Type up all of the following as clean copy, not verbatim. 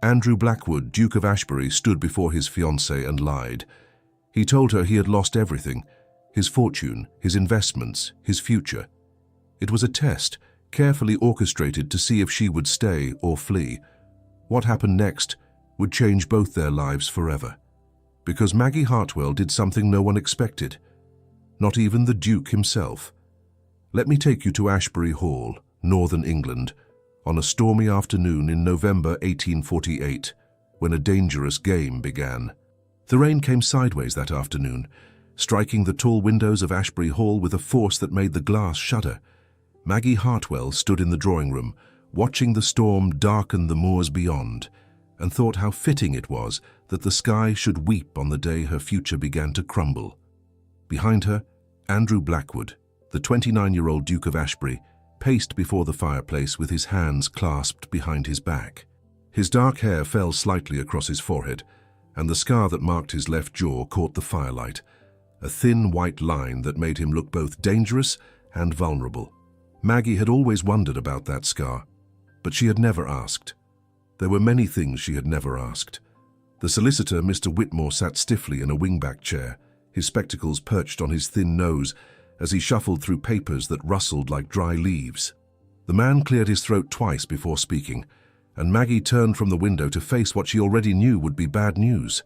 Andrew Blackwood, Duke of Ashbury, stood before his fiancée and lied. He told her he had lost everything, his fortune, his investments, his future. It was a test, carefully orchestrated to see if she would stay or flee. What happened next would change both their lives forever. Because Maggie Hartwell did something no one expected. Not even the Duke himself. Let me take you to Ashbury Hall, northern England, on a stormy afternoon in November 1848, when a dangerous game began. The rain came sideways that afternoon, striking the tall windows of Ashbury Hall with a force that made the glass shudder. Maggie Hartwell stood in the drawing room, watching the storm darken the moors beyond, and thought how fitting it was that the sky should weep on the day her future began to crumble. Behind her, Andrew Blackwood, the 29-year-old Duke of Ashbury, paced before the fireplace with his hands clasped behind his back. His dark hair fell slightly across his forehead, and the scar that marked his left jaw caught the firelight, a thin white line that made him look both dangerous and vulnerable. Maggie had always wondered about that scar, but she had never asked. There were many things she had never asked. The solicitor, Mr. Whitmore, sat stiffly in a wingback chair, his spectacles perched on his thin nose as he shuffled through papers that rustled like dry leaves. The man cleared his throat twice before speaking, and Maggie turned from the window to face what she already knew would be bad news.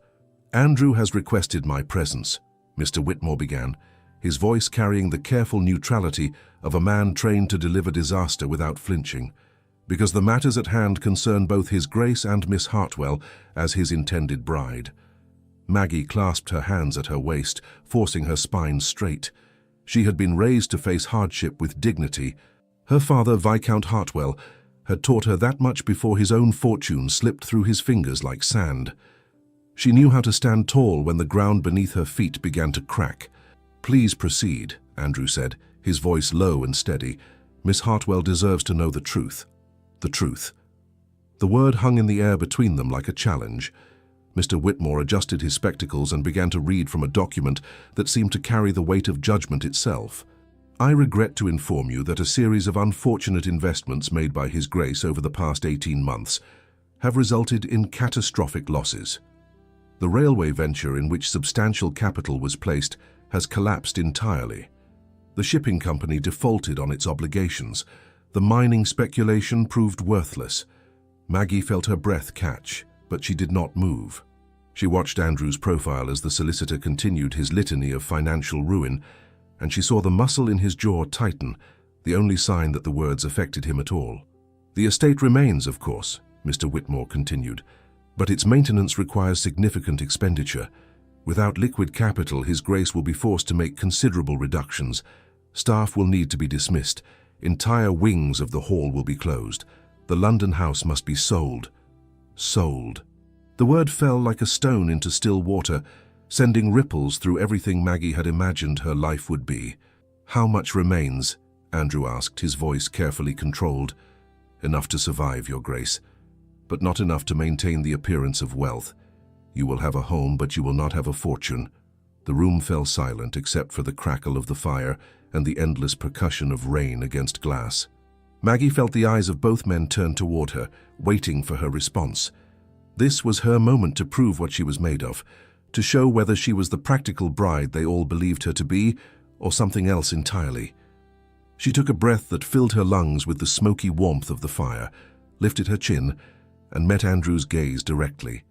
"Andrew has requested my presence," Mr. Whitmore began, his voice carrying the careful neutrality of a man trained to deliver disaster without flinching, "because the matters at hand concern both His Grace and Miss Hartwell as his intended bride." Maggie clasped her hands at her waist, forcing her spine straight. She had been raised to face hardship with dignity. Her father, Viscount Hartwell, had taught her that much before his own fortune slipped through his fingers like sand. She knew how to stand tall when the ground beneath her feet began to crack. "Please proceed," Andrew said, his voice low and steady. "Miss Hartwell deserves to know the truth." The truth. The word hung in the air between them like a challenge. Mr. Whitmore adjusted his spectacles and began to read from a document that seemed to carry the weight of judgment itself. "I regret to inform you that a series of unfortunate investments made by His Grace over the past 18 months have resulted in catastrophic losses. The railway venture in which substantial capital was placed has collapsed entirely. The shipping company defaulted on its obligations. The mining speculation proved worthless." Maggie felt her breath catch, but she did not move. She watched Andrew's profile as the solicitor continued his litany of financial ruin, and she saw the muscle in his jaw tighten, the only sign that the words affected him at all. "The estate remains, of course," Mr. Whitmore continued, "but its maintenance requires significant expenditure. Without liquid capital, His Grace will be forced to make considerable reductions. Staff will need to be dismissed. Entire wings of the hall will be closed. The London house must be sold." Sold. The word fell like a stone into still water, sending ripples through everything Maggie had imagined her life would be. "How much remains?" Andrew asked, his voice carefully controlled. "Enough to survive, Your Grace, but not enough to maintain the appearance of wealth. You will have a home, but you will not have a fortune." The room fell silent except for the crackle of the fire and the endless percussion of rain against glass. Maggie felt the eyes of both men turn toward her, waiting for her response. This was her moment to prove what she was made of, to show whether she was the practical bride they all believed her to be, or something else entirely. She took a breath that filled her lungs with the smoky warmth of the fire, lifted her chin, and met Andrew's gaze directly.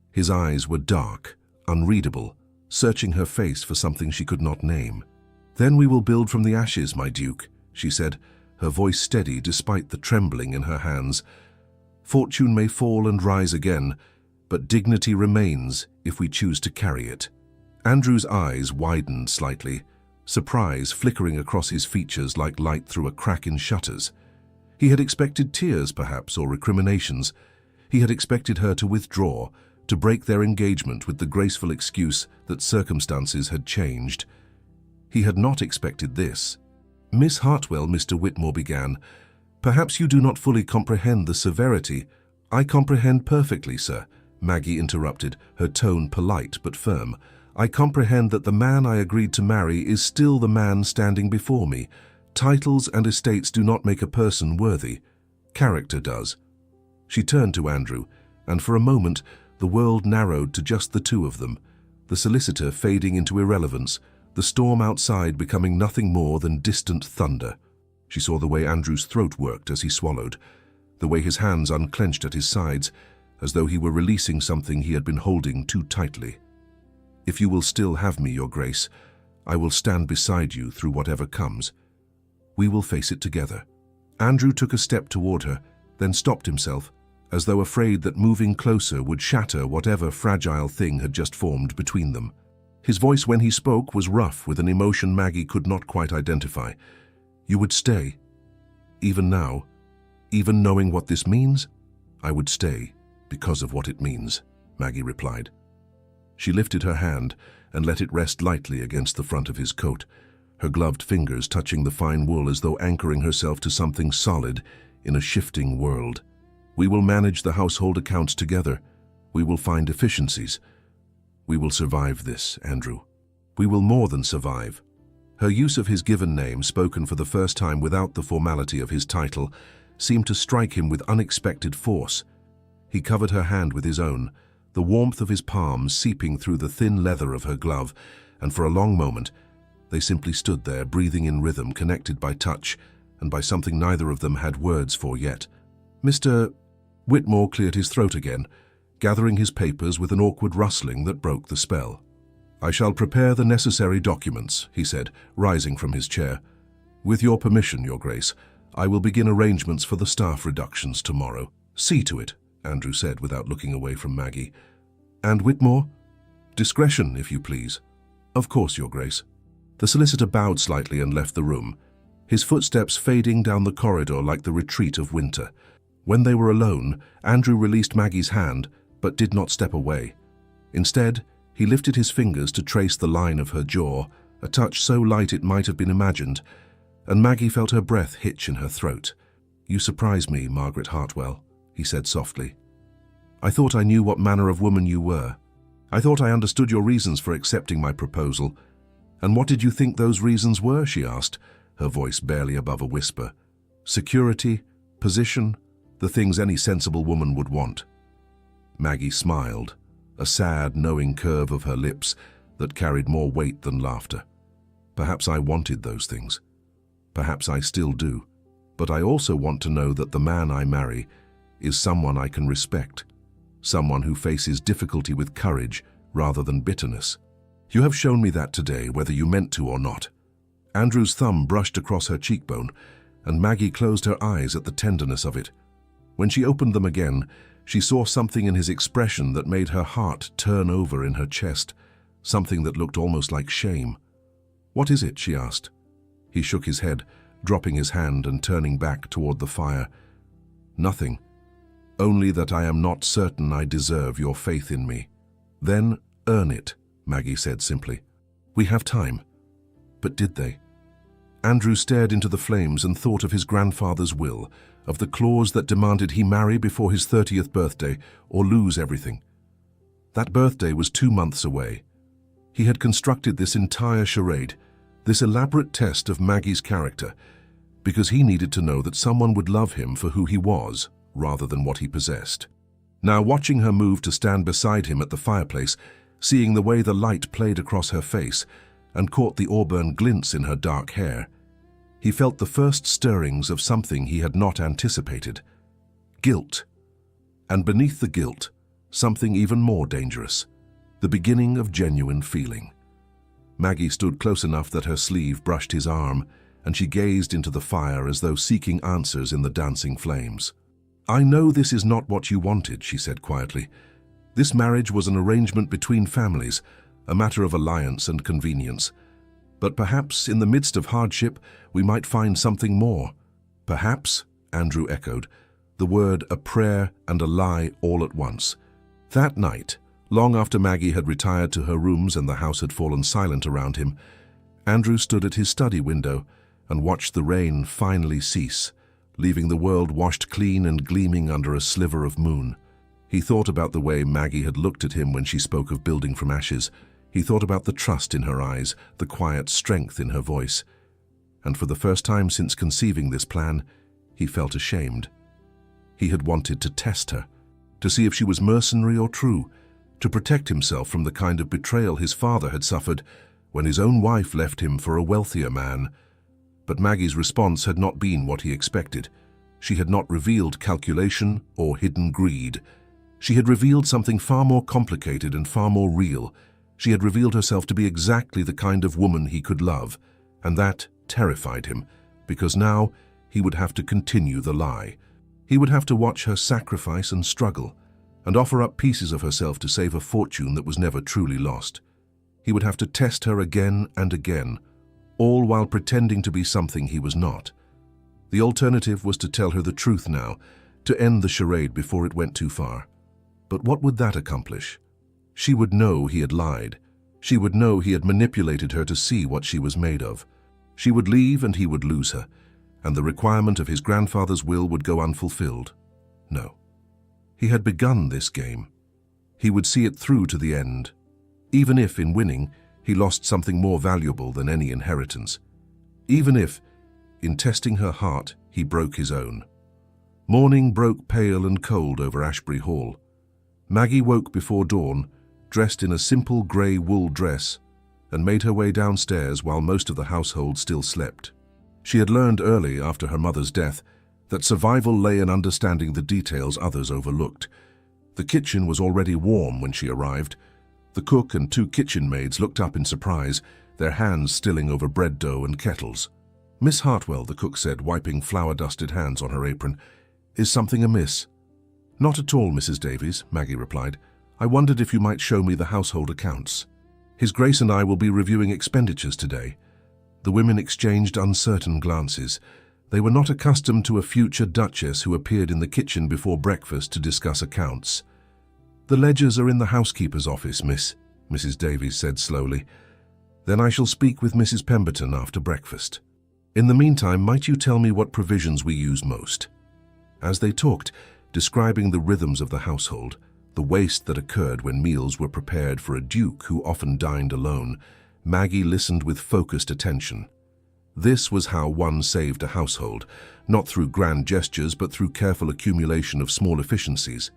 His eyes were dark, unreadable, searching her face for something she could not name. "Then we will build from the ashes, my Duke," she said, her voice steady despite the trembling in her hands. "Fortune may fall and rise again, but dignity remains if we choose to carry it." Andrew's eyes widened slightly, surprise flickering across his features like light through a crack in shutters. He had expected tears, perhaps, or recriminations. He had expected her to withdraw, to break their engagement with the graceful excuse that circumstances had changed. He had not expected this. "Miss Hartwell," Mr. Whitmore began, "perhaps you do not fully comprehend the severity—" "I comprehend perfectly, sir," Maggie interrupted, her tone polite but firm. "I comprehend that the man I agreed to marry is still the man standing before me. Titles and estates do not make a person worthy. Character does." She turned to Andrew, and for a moment the world narrowed to just the two of them, the solicitor fading into irrelevance, the storm outside becoming nothing more than distant thunder. She saw the way Andrew's throat worked as he swallowed, the way his hands unclenched at his sides, as though he were releasing something he had been holding too tightly. "If you will still have me, Your Grace, I will stand beside you through whatever comes. We will face it together." Andrew took a step toward her, then stopped himself, as though afraid that moving closer would shatter whatever fragile thing had just formed between them. His voice when he spoke was rough with an emotion Maggie could not quite identify. "You would stay? Even now? Even knowing what this means?" "I would stay because of what it means," Maggie replied. She lifted her hand and let it rest lightly against the front of his coat, her gloved fingers touching the fine wool as though anchoring herself to something solid in a shifting world. "We will manage the household accounts together. We will find efficiencies. We will survive this, Andrew. We will more than survive." Her use of his given name, spoken for the first time without the formality of his title, seemed to strike him with unexpected force. He covered her hand with his own, the warmth of his palms seeping through the thin leather of her glove, and for a long moment they simply stood there, breathing in rhythm, connected by touch and by something neither of them had words for yet. "Mr. Whitmore cleared his throat again, gathering his papers with an awkward rustling that broke the spell. "I shall prepare the necessary documents," he said, rising from his chair. "With your permission, Your Grace, I will begin arrangements for the staff reductions tomorrow." "See to it," Andrew said without looking away from Maggie. "And Whitmore?" "Discretion, if you please." "Of course, Your Grace." The solicitor bowed slightly and left the room, his footsteps fading down the corridor like the retreat of winter. When they were alone, Andrew released Maggie's hand, but did not step away. Instead, he lifted his fingers to trace the line of her jaw, a touch so light it might have been imagined, and Maggie felt her breath hitch in her throat. "You surprise me, Margaret Hartwell," he said softly. "I thought I knew what manner of woman you were. I thought I understood your reasons for accepting my proposal. And what did you think those reasons were?" she asked, her voice barely above a whisper. "Security, position, the things any sensible woman would want." Maggie smiled, a sad, knowing curve of her lips that carried more weight than laughter. "Perhaps I wanted those things. Perhaps I still do. But I also want to know that the man I marry is someone I can respect, someone who faces difficulty with courage rather than bitterness. You have shown me that today, whether you meant to or not." Andrew's thumb brushed across her cheekbone, and Maggie closed her eyes at the tenderness of it. When she opened them again, she saw something in his expression that made her heart turn over in her chest, something that looked almost like shame. "What is it?" she asked. He shook his head, dropping his hand and turning back toward the fire. "Nothing. Only that I am not certain I deserve your faith in me." "Then earn it," Maggie said simply. "We have time." But did they? Andrew stared into the flames and thought of his grandfather's will, of the clause that demanded he marry before his 30th birthday or lose everything. That birthday was 2 months away. He had constructed this entire charade, this elaborate test of Maggie's character, because he needed to know that someone would love him for who he was, rather than what he possessed. Now, watching her move to stand beside him at the fireplace, seeing the way the light played across her face and caught the auburn glints in her dark hair, he felt the first stirrings of something he had not anticipated. Guilt. And beneath the guilt, something even more dangerous. The beginning of genuine feeling. Maggie stood close enough that her sleeve brushed his arm, and she gazed into the fire as though seeking answers in the dancing flames. "I know this is not what you wanted," she said quietly. "This marriage was an arrangement between families, a matter of alliance and convenience. But perhaps in the midst of hardship we might find something more." "Perhaps," Andrew echoed, the word a prayer and a lie all at once. That night, long after Maggie had retired to her rooms and the house had fallen silent around him, Andrew stood at his study window and watched the rain finally cease, leaving the world washed clean and gleaming under a sliver of moon. He thought about the way Maggie had looked at him when she spoke of building from ashes. He thought about the trust in her eyes, the quiet strength in her voice. And for the first time since conceiving this plan, he felt ashamed. He had wanted to test her. to see if she was mercenary or true, to protect himself from the kind of betrayal his father had suffered when his own wife left him for a wealthier man. But Maggie's response had not been what he expected. She had not revealed calculation or hidden greed. She had revealed something far more complicated and far more real. She had revealed herself to be exactly the kind of woman he could love, and that terrified him, because now he would have to continue the lie. He would have to watch her sacrifice and struggle, and offer up pieces of herself to save a fortune that was never truly lost. He would have to test her again and again, all while pretending to be something he was not. The alternative was to tell her the truth now, to end the charade before it went too far. But what would that accomplish? She would know he had lied. She would know he had manipulated her to see what she was made of. She would leave and he would lose her, and the requirement of his grandfather's will would go unfulfilled. No. He had begun this game. He would see it through to the end, even if, in winning, he lost something more valuable than any inheritance. Even if, in testing her heart, he broke his own. Morning broke pale and cold over Ashbury Hall. Maggie woke before dawn, dressed in a simple grey wool dress, and made her way downstairs while most of the household still slept. She had learned early, after her mother's death, that survival lay in understanding the details others overlooked. The kitchen was already warm when she arrived. The cook and 2 kitchen maids looked up in surprise, their hands stilling over bread dough and kettles. "Miss Hartwell," the cook said, wiping flour-dusted hands on her apron, "is something amiss?" "Not at all, Mrs. Davies," Maggie replied. "I wondered if you might show me the household accounts. His Grace and I will be reviewing expenditures today." The women exchanged uncertain glances. They were not accustomed to a future duchess who appeared in the kitchen before breakfast to discuss accounts. "The ledgers are in the housekeeper's office, miss," Mrs. Davies said slowly. "Then I shall speak with Mrs. Pemberton after breakfast. In the meantime, might you tell me what provisions we use most?" As they talked, describing the rhythms of the household, the waste that occurred when meals were prepared for a duke who often dined alone, Maggie listened with focused attention. This was how one saved a household, not through grand gestures but through careful accumulation of small efficiencies.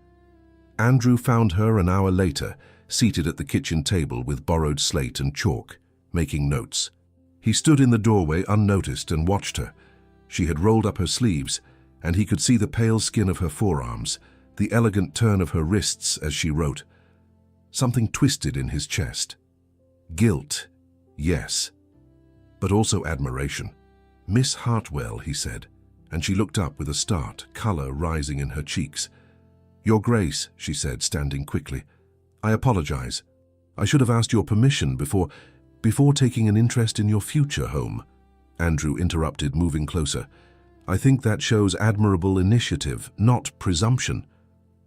Andrew found her an hour later, seated at the kitchen table with borrowed slate and chalk, making notes. He stood in the doorway unnoticed and watched her. She had rolled up her sleeves, and he could see the pale skin of her forearms, the elegant turn of her wrists as she wrote. Something twisted in his chest. Guilt, yes, but also admiration. "Miss Hartwell," he said, and she looked up with a start, colour rising in her cheeks. "Your Grace," she said, standing quickly. "I apologize. I should have asked your permission before taking an interest in your future home." Andrew interrupted, moving closer. "I think that shows admirable initiative, not presumption."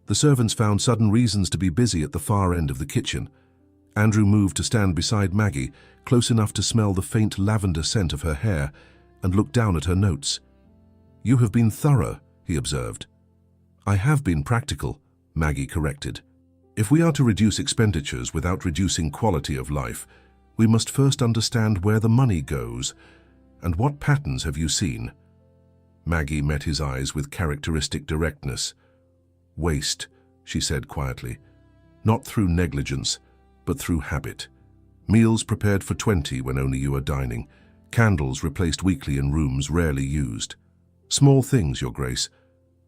The servants found sudden reasons to be busy at the far end of the kitchen. Andrew moved to stand beside Maggie, close enough to smell the faint lavender scent of her hair, and looked down at her notes. "You have been thorough," he observed. "I have been practical," Maggie corrected. "If we are to reduce expenditures without reducing quality of life, we must first understand where the money goes. And what patterns have you seen?" Maggie met his eyes with characteristic directness. "Waste," she said quietly. "Not through negligence, but through habit. Meals prepared for 20 when only you are dining. Candles replaced weekly in rooms rarely used. Small things, Your Grace,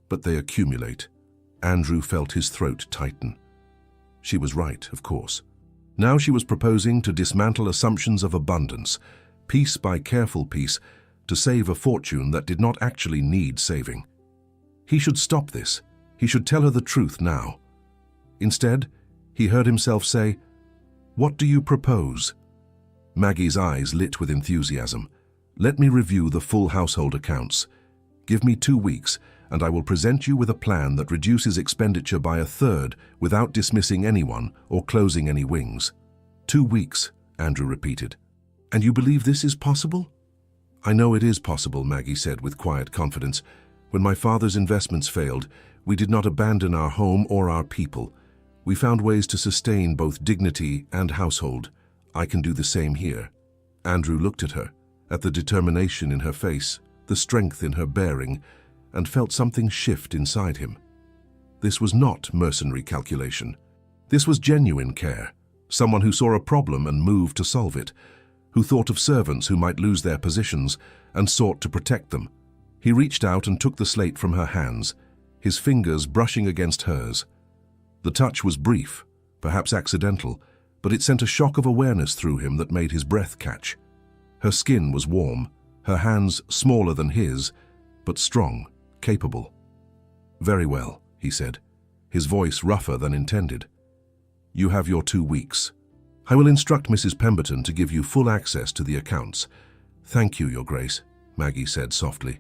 but they accumulate." Andrew felt his throat tighten. She was right, of course. Now she was proposing to dismantle assumptions of abundance, piece by careful piece, to save a fortune that did not actually need saving. He should stop this. He should tell her the truth now. Instead, he heard himself say, "What do you propose?" Maggie's eyes lit with enthusiasm. "Let me review the full household accounts. Give me 2 weeks, and I will present you with a plan that reduces expenditure by 1/3 without dismissing anyone or closing any wings." 2 weeks, Andrew repeated. "And you believe this is possible?" "I know it is possible," Maggie said with quiet confidence. "When my father's investments failed, we did not abandon our home or our people. We found ways to sustain both dignity and household. I can do the same here." Andrew looked at her, at the determination in her face, the strength in her bearing, and felt something shift inside him. This was not mercenary calculation. This was genuine care, someone who saw a problem and moved to solve it, who thought of servants who might lose their positions and sought to protect them. He reached out and took the slate from her hands, his fingers brushing against hers. The touch was brief, perhaps accidental, but it sent a shock of awareness through him that made his breath catch. Her skin was warm, her hands smaller than his, but strong, capable. "Very well," he said, his voice rougher than intended. "You have your 2 weeks. I will instruct Mrs. Pemberton to give you full access to the accounts." "Thank you, Your Grace," Maggie said softly.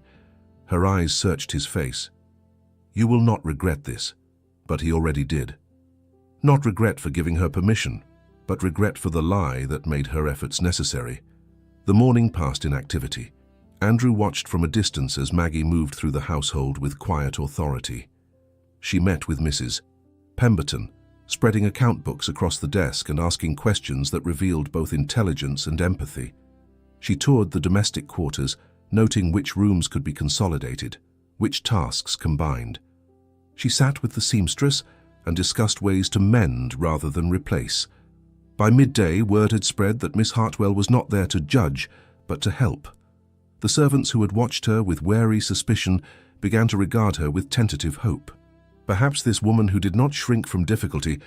Her eyes searched his face. "You will not regret this," but he already did. Not regret for giving her permission, but regret for the lie that made her efforts necessary. The morning passed in activity. Andrew watched from a distance as Maggie moved through the household with quiet authority. She met with Mrs. Pemberton, spreading account books across the desk and asking questions that revealed both intelligence and empathy. She toured the domestic quarters, noting which rooms could be consolidated, which tasks combined. She sat with the seamstress and discussed ways to mend rather than replace. By midday, word had spread that Miss Hartwell was not there to judge, but to help. The servants who had watched her with wary suspicion began to regard her with tentative hope. Perhaps this woman who did not shrink from difficulty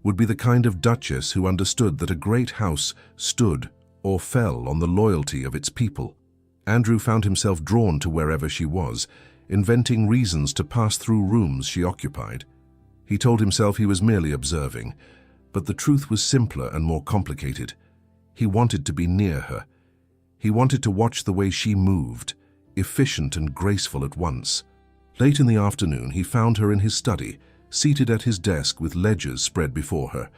would be the kind of duchess who understood that a great house stood or fell on the loyalty of its people. Andrew found himself drawn to wherever she was, inventing reasons to pass through rooms she occupied. He told himself he was merely observing, but the truth was simpler and more complicated. He wanted to be near her. He wanted to watch the way she moved, efficient and graceful at once. Late in the afternoon, he found her in his study, seated at his desk with ledgers spread before her.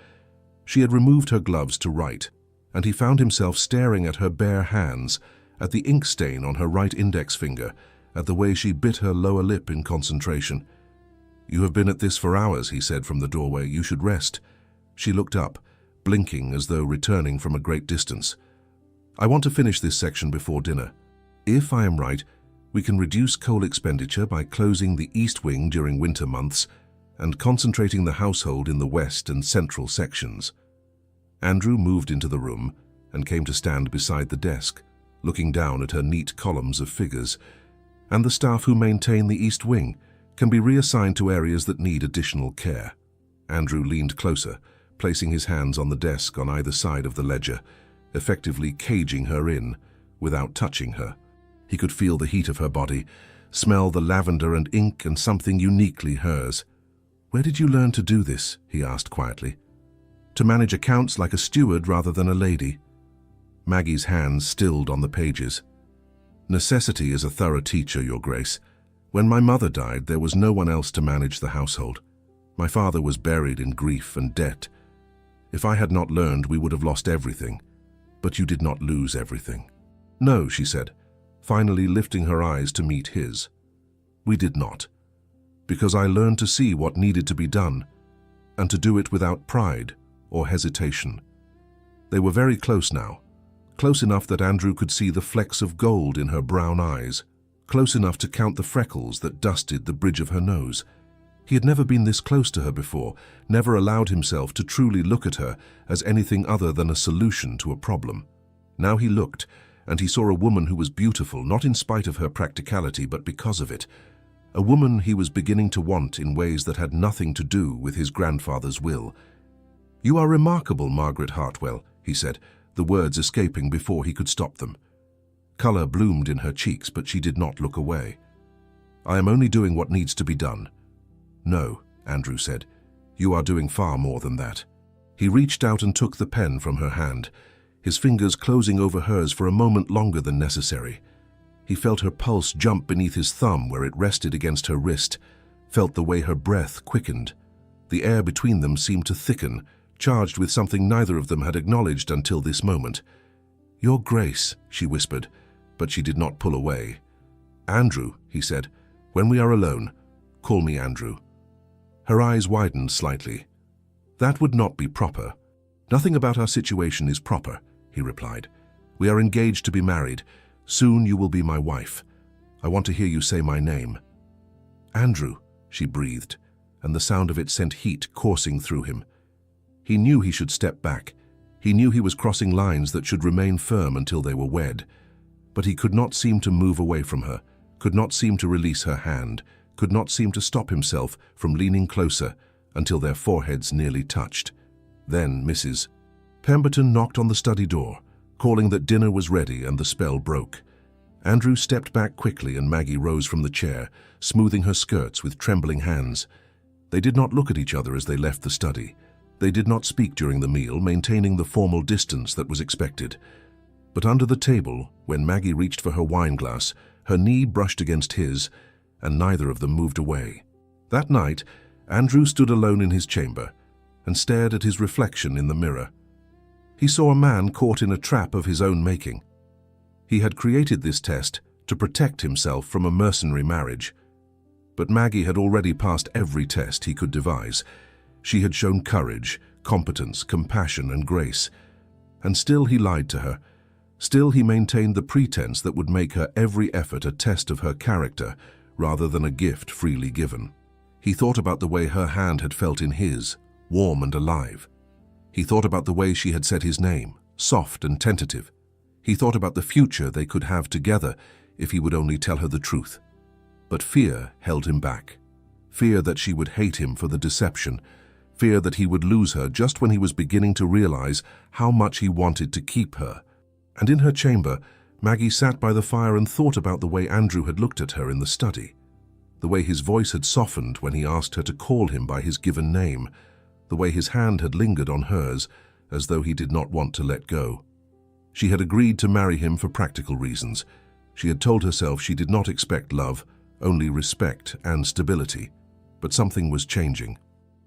She had removed her gloves to write, and he found himself staring at her bare hands, at the ink stain on her right index finger, at the way she bit her lower lip in concentration. "You have been at this for hours," he said from the doorway. "You should rest." She looked up, blinking as though returning from a great distance. "I want to finish this section before dinner. If I am right, we can reduce coal expenditure by closing the east wing during winter months and concentrating the household in the west and central sections." Andrew moved into the room and came to stand beside the desk, looking down at her neat columns of figures. "And the staff who maintain the east wing can be reassigned to areas that need additional care." Andrew leaned closer, placing his hands on the desk on either side of the ledger, effectively caging her in, without touching her. He could feel the heat of her body, smell the lavender and ink and something uniquely hers. "Where did you learn to do this?" he asked quietly. "To manage accounts like a steward rather than a lady." Maggie's hands stilled on the pages. "Necessity is a thorough teacher, Your Grace. When my mother died, there was no one else to manage the household. My father was buried in grief and debt. If I had not learned, we would have lost everything. But you did not lose everything." "No," she said, finally lifting her eyes to meet his. "We did not. Because I learned to see what needed to be done, and to do it without pride or hesitation." They were very close now, close enough that Andrew could see the flecks of gold in her brown eyes, close enough to count the freckles that dusted the bridge of her nose. He had never been this close to her before, never allowed himself to truly look at her as anything other than a solution to a problem. Now he looked, and he saw a woman who was beautiful, not in spite of her practicality, but because of it. A woman he was beginning to want in ways that had nothing to do with his grandfather's will. "You are remarkable, Margaret Hartwell," he said, the words escaping before he could stop them. Color bloomed in her cheeks, but she did not look away. "I am only doing what needs to be done." "No," Andrew said. "You are doing far more than that." He reached out and took the pen from her hand, his fingers closing over hers for a moment longer than necessary. He felt her pulse jump beneath his thumb where it rested against her wrist, felt the way her breath quickened. The air between them seemed to thicken, charged with something neither of them had acknowledged until this moment. "Your Grace," she whispered, but she did not pull away. "Andrew," he said, "when we are alone, call me Andrew." Her eyes widened slightly. "That would not be proper." "Nothing about our situation is proper," he replied. "We are engaged to be married. Soon you will be my wife. I want to hear you say my name." "Andrew," she breathed, and the sound of it sent heat coursing through him. He knew he should step back. He knew he was crossing lines that should remain firm until they were wed. But he could not seem to move away from her, could not seem to release her hand, could not seem to stop himself from leaning closer until their foreheads nearly touched. Then Mrs. Pemberton knocked on the study door, calling that dinner was ready, and the spell broke. Andrew stepped back quickly and Maggie rose from the chair, smoothing her skirts with trembling hands. They did not look at each other as they left the study. They did not speak during the meal, maintaining the formal distance that was expected. But under the table, when Maggie reached for her wine glass, her knee brushed against his, and neither of them moved away. That night, Andrew stood alone in his chamber and stared at his reflection in the mirror. He saw a man caught in a trap of his own making. He had created this test to protect himself from a mercenary marriage. But Maggie had already passed every test he could devise. She had shown courage, competence, compassion, and grace. And still he lied to her. Still he maintained the pretense that would make her every effort a test of her character rather than a gift freely given. He thought about the way her hand had felt in his, warm and alive. He thought about the way she had said his name, soft and tentative. He thought about the future they could have together if he would only tell her the truth. But fear held him back. Fear that she would hate him for the deception. Fear that he would lose her just when he was beginning to realize how much he wanted to keep her. And in her chamber, Maggie sat by the fire and thought about the way Andrew had looked at her in the study. The way his voice had softened when he asked her to call him by his given name. The way his hand had lingered on hers, as though he did not want to let go. She had agreed to marry him for practical reasons. She had told herself she did not expect love, only respect and stability. But something was changing.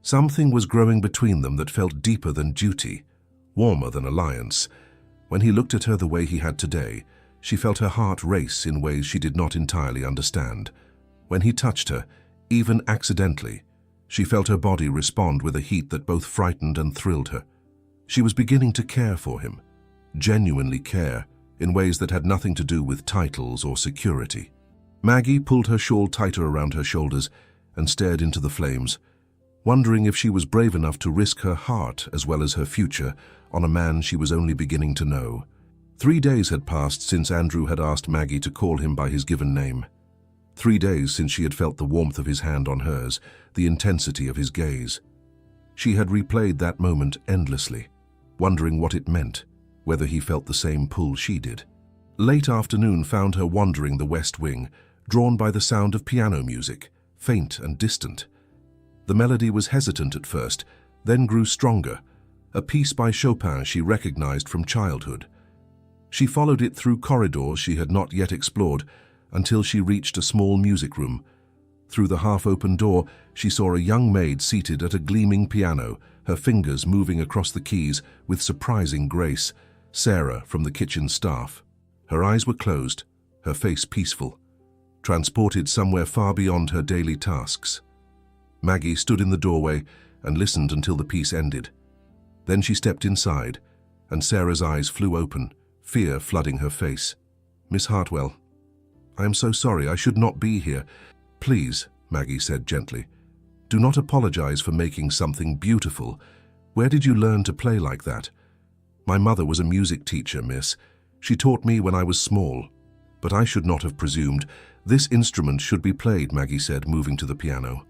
Something was growing between them that felt deeper than duty, warmer than alliance. When he looked at her the way he had today, she felt her heart race in ways she did not entirely understand. When he touched her, even accidentally, she felt her body respond with a heat that both frightened and thrilled her. She was beginning to care for him, genuinely care, in ways that had nothing to do with titles or security. Maggie pulled her shawl tighter around her shoulders and stared into the flames, wondering if she was brave enough to risk her heart as well as her future on a man she was only beginning to know. 3 days had passed since Andrew had asked Maggie to call him by his given name. 3 days since she had felt the warmth of his hand on hers, the intensity of his gaze. She had replayed that moment endlessly, wondering what it meant, whether he felt the same pull she did. Late afternoon found her wandering the West Wing, drawn by the sound of piano music, faint and distant. The melody was hesitant at first, then grew stronger, a piece by Chopin she recognized from childhood. She followed it through corridors she had not yet explored until she reached a small music room. Through the half-open door, she saw a young maid seated at a gleaming piano, her fingers moving across the keys with surprising grace, Sarah from the kitchen staff. Her eyes were closed, her face peaceful, transported somewhere far beyond her daily tasks. Maggie stood in the doorway and listened until the piece ended. Then she stepped inside, and Sarah's eyes flew open, fear flooding her face. "Miss Hartwell, I am so sorry, I should not be here. Please," Maggie said gently, "do not apologize for making something beautiful. Where did you learn to play like that?" "My mother was a music teacher, miss. She taught me when I was small. But I should not have presumed. This instrument should be played," Maggie said, moving to the piano.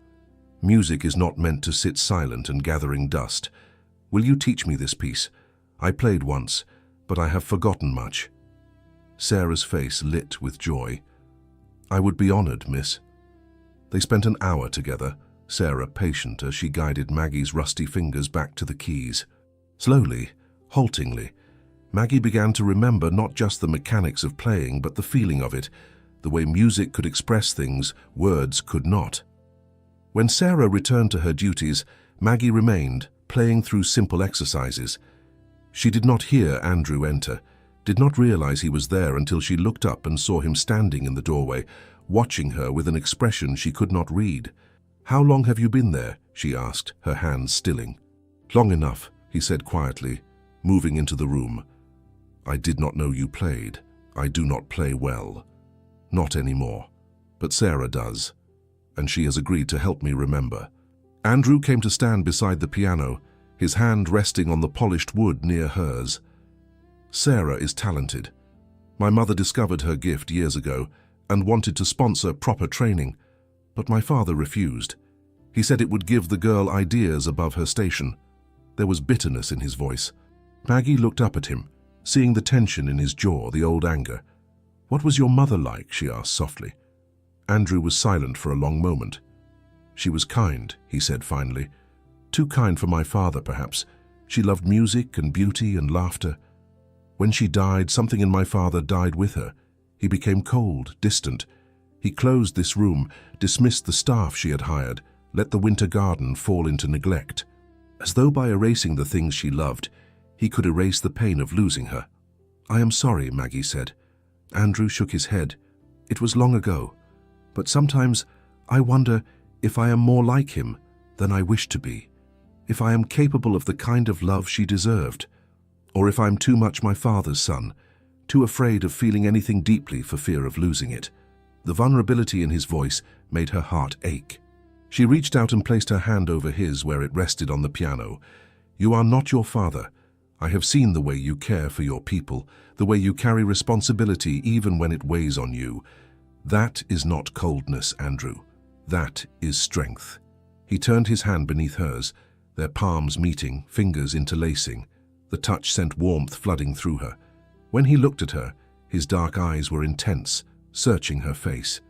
"Music is not meant to sit silent and gathering dust. Will you teach me this piece? I played once, but I have forgotten much." Sarah's face lit with joy. "I would be honored, miss." They spent an hour together, Sarah patient as she guided Maggie's rusty fingers back to the keys. Slowly, haltingly, Maggie began to remember not just the mechanics of playing, but the feeling of it, the way music could express things words could not. When Sarah returned to her duties, Maggie remained, playing through simple exercises. She did not hear Andrew enter, did not realize he was there until she looked up and saw him standing in the doorway, watching her with an expression she could not read. "How long have you been there?" she asked, her hands stilling. "Long enough," he said quietly, moving into the room. "I did not know you played. I do not play well. Not anymore. But Sarah does, and she has agreed to help me remember." Andrew came to stand beside the piano, his hand resting on the polished wood near hers. Sarah is talented. My mother discovered her gift years ago and wanted to sponsor proper training, but my father refused. He said it would give the girl ideas above her station. There was bitterness in his voice. Maggie looked up at him, seeing the tension in his jaw, the old anger. "What was your mother like?" she asked softly. Andrew was silent for a long moment. "She was kind," he said finally. "Too kind for my father, perhaps. She loved music and beauty and laughter. When she died, something in my father died with her. He became cold, distant. He closed this room, dismissed the staff she had hired, let the winter garden fall into neglect. As though by erasing the things she loved, he could erase the pain of losing her." "I am sorry," Maggie said. Andrew shook his head. "It was long ago, but sometimes I wonder if I am more like him than I wish to be, if I am capable of the kind of love she deserved, or if I'm too much my father's son, too afraid of feeling anything deeply for fear of losing it." The vulnerability in his voice made her heart ache. She reached out and placed her hand over his where it rested on the piano. "You are not your father. I have seen the way you care for your people, the way you carry responsibility even when it weighs on you. That is not coldness, Andrew. That is strength." He turned his hand beneath hers, their palms meeting, fingers interlacing. The touch sent warmth flooding through her. When he looked at her, his dark eyes were intense, searching her face.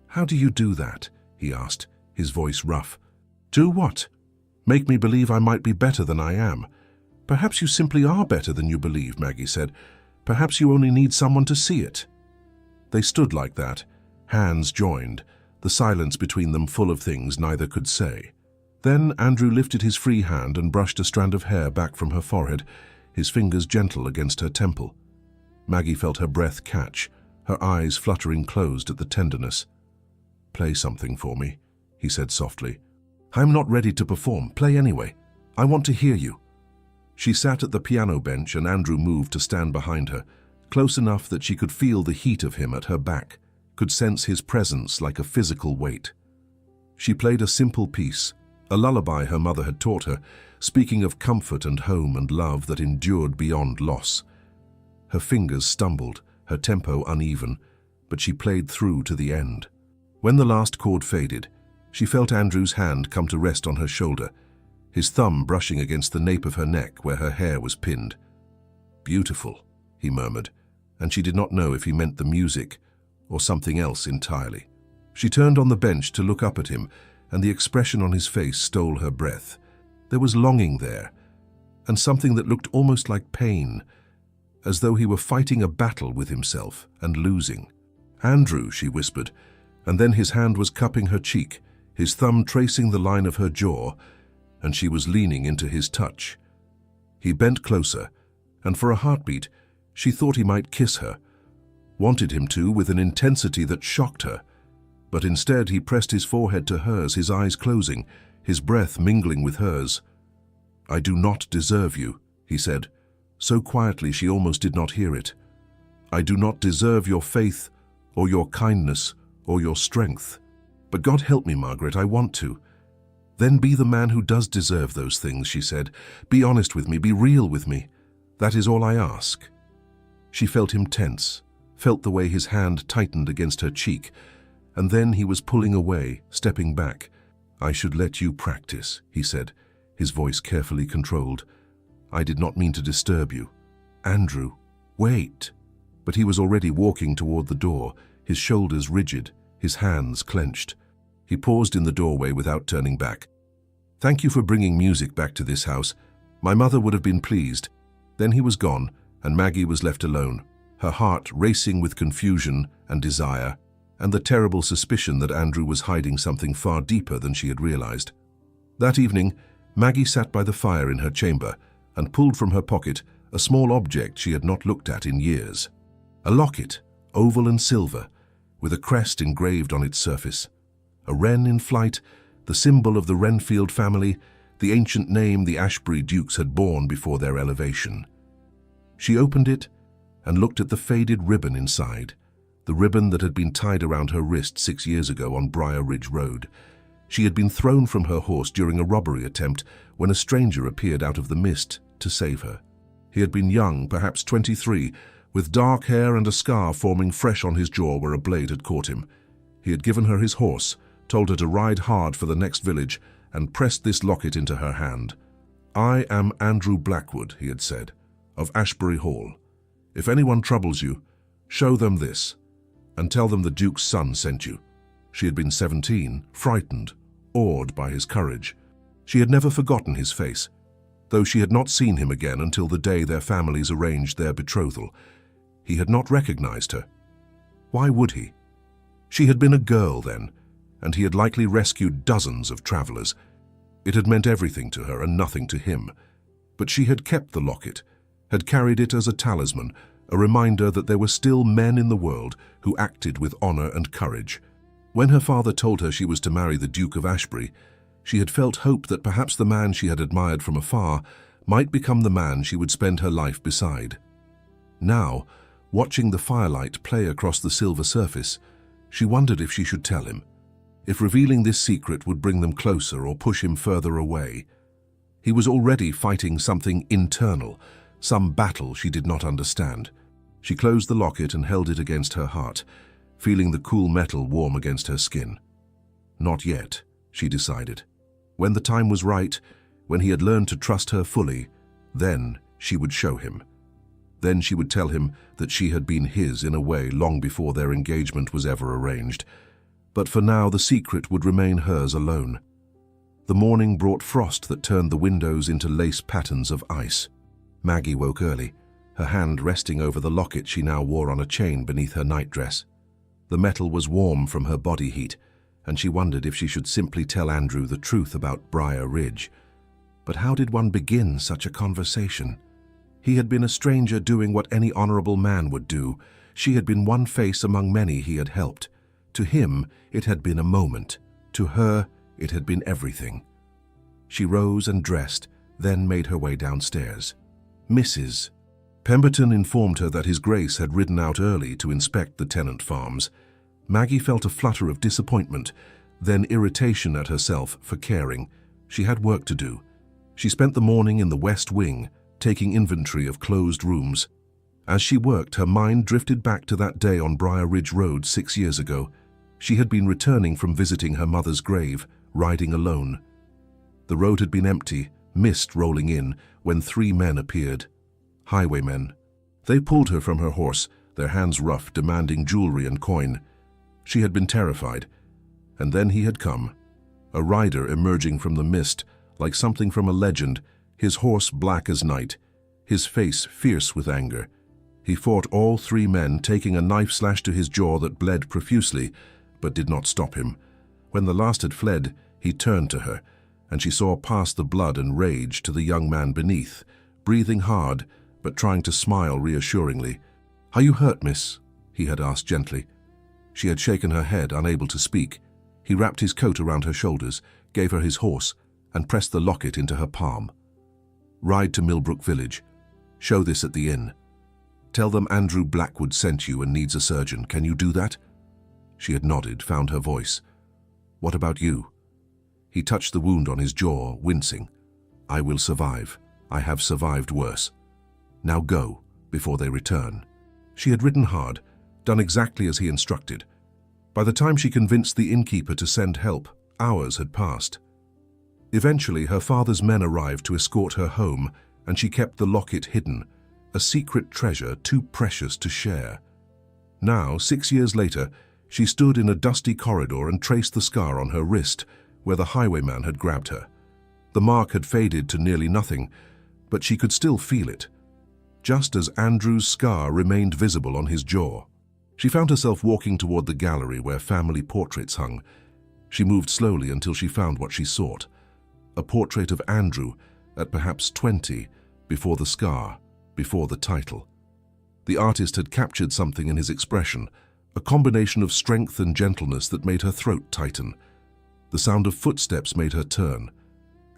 "How do you do that?" he asked, his voice rough. "Do what? Make me believe I might be better than I am." "Perhaps you simply are better than you believe," Maggie said. "Perhaps you only need someone to see it." They stood like that, hands joined, the silence between them full of things neither could say. Then Andrew lifted his free hand and brushed a strand of hair back from her forehead, his fingers gentle against her temple. Maggie felt her breath catch, her eyes fluttering closed at the tenderness. "Play something for me," he said softly. "I'm not ready to perform. Play anyway. I want to hear you." She sat at the piano bench and Andrew moved to stand behind her, close enough that she could feel the heat of him at her back, could sense his presence like a physical weight. She played a simple piece, a lullaby her mother had taught her, speaking of comfort and home and love that endured beyond loss. Her fingers stumbled, her tempo uneven, but she played through to the end. When the last chord faded, she felt Andrew's hand come to rest on her shoulder, his thumb brushing against the nape of her neck where her hair was pinned. "Beautiful," he murmured, and she did not know if he meant the music or something else entirely. She turned on the bench to look up at him, and the expression on his face stole her breath. There was longing there, and something that looked almost like pain, as though he were fighting a battle with himself and losing. "Andrew," she whispered, and then his hand was cupping her cheek, his thumb tracing the line of her jaw, and she was leaning into his touch. He bent closer, and for a heartbeat, she thought he might kiss her, wanted him to with an intensity that shocked her. But instead he pressed his forehead to hers, his eyes closing, his breath mingling with hers. "I do not deserve you," he said, so quietly she almost did not hear it. "I do not deserve your faith, or your kindness, or your strength. But God help me, Margaret, I want to." "Then be the man who does deserve those things," she said. "Be honest with me, be real with me. That is all I ask." She felt him tense, felt the way his hand tightened against her cheek, and then he was pulling away, stepping back. "I should let you practice," he said, his voice carefully controlled. "I did not mean to disturb you." "Andrew, wait." But he was already walking toward the door, his shoulders rigid, his hands clenched. He paused in the doorway without turning back. "Thank you for bringing music back to this house. My mother would have been pleased." Then he was gone, and Maggie was left alone, her heart racing with confusion and desire, and the terrible suspicion that Andrew was hiding something far deeper than she had realized. That evening, Maggie sat by the fire in her chamber and pulled from her pocket a small object she had not looked at in years. A locket, oval and silver, with a crest engraved on its surface. A wren in flight, the symbol of the Renfield family, the ancient name the Ashbury Dukes had borne before their elevation. She opened it and looked at the faded ribbon inside, the ribbon that had been tied around her wrist 6 years ago on Briar Ridge Road. She had been thrown from her horse during a robbery attempt when a stranger appeared out of the mist to save her. He had been young, perhaps 23, with dark hair and a scar forming fresh on his jaw where a blade had caught him. He had given her his horse, told her to ride hard for the next village, and pressed this locket into her hand. "I am Andrew Blackwood," he had said, "of Ashbury Hall. If anyone troubles you, show them this, and tell them the Duke's son sent you." She had been 17, frightened, awed by his courage. She had never forgotten his face, though she had not seen him again until the day their families arranged their betrothal. He had not recognized her. Why would he? She had been a girl then, and he had likely rescued dozens of travelers. It had meant everything to her and nothing to him. But she had kept the locket, had carried it as a talisman, a reminder that there were still men in the world who acted with honor and courage. When her father told her she was to marry the Duke of Ashbury, she had felt hope that perhaps the man she had admired from afar might become the man she would spend her life beside. Now, watching the firelight play across the silver surface, she wondered if she should tell him, if revealing this secret would bring them closer or push him further away. He was already fighting something internal, some battle she did not understand. She closed the locket and held it against her heart, feeling the cool metal warm against her skin. Not yet, she decided. When the time was right, when he had learned to trust her fully, then she would show him. Then she would tell him that she had been his in a way long before their engagement was ever arranged. But for now the secret would remain hers alone. The morning brought frost that turned the windows into lace patterns of ice. Maggie woke early, her hand resting over the locket she now wore on a chain beneath her nightdress. The metal was warm from her body heat, and she wondered if she should simply tell Andrew the truth about Briar Ridge. But how did one begin such a conversation? He had been a stranger doing what any honorable man would do. She had been one face among many he had helped. To him, it had been a moment. To her, it had been everything. She rose and dressed, then made her way downstairs. Mrs. Pemberton informed her that His Grace had ridden out early to inspect the tenant farms. Maggie felt a flutter of disappointment, then irritation at herself for caring. She had work to do. She spent the morning in the West Wing, taking inventory of closed rooms. As she worked, her mind drifted back to that day on Briar Ridge Road 6 years ago. She had been returning from visiting her mother's grave, riding alone. The road had been empty, mist rolling in, when 3 men appeared. Highwaymen. They pulled her from her horse, their hands rough, demanding jewelry and coin. She had been terrified. And then he had come. A rider emerging from the mist, like something from a legend, his horse black as night, his face fierce with anger. He fought all 3 men, taking a knife slash to his jaw that bled profusely, but did not stop him. When the last had fled, he turned to her, and she saw past the blood and rage to the young man beneath, breathing hard, but trying to smile reassuringly. "Are you hurt, miss?" he had asked gently. She had shaken her head, unable to speak. He wrapped his coat around her shoulders, gave her his horse, and pressed the locket into her palm. "Ride to Millbrook Village. Show this at the inn. Tell them Andrew Blackwood sent you and needs a surgeon. Can you do that?" She had nodded, found her voice. "What about you?" He touched the wound on his jaw, wincing. "I will survive. I have survived worse. Now go, before they return." She had ridden hard, done exactly as he instructed. By the time she convinced the innkeeper to send help, hours had passed. Eventually, her father's men arrived to escort her home, and she kept the locket hidden, a secret treasure too precious to share. Now, 6 years later, she stood in a dusty corridor and traced the scar on her wrist, where the highwayman had grabbed her. The mark had faded to nearly nothing, but she could still feel it, just as Andrew's scar remained visible on his jaw. She found herself walking toward the gallery where family portraits hung. She moved slowly until she found what she sought, a portrait of Andrew at perhaps 20, before the scar, before the title. The artist had captured something in his expression, a combination of strength and gentleness that made her throat tighten. The sound of footsteps made her turn.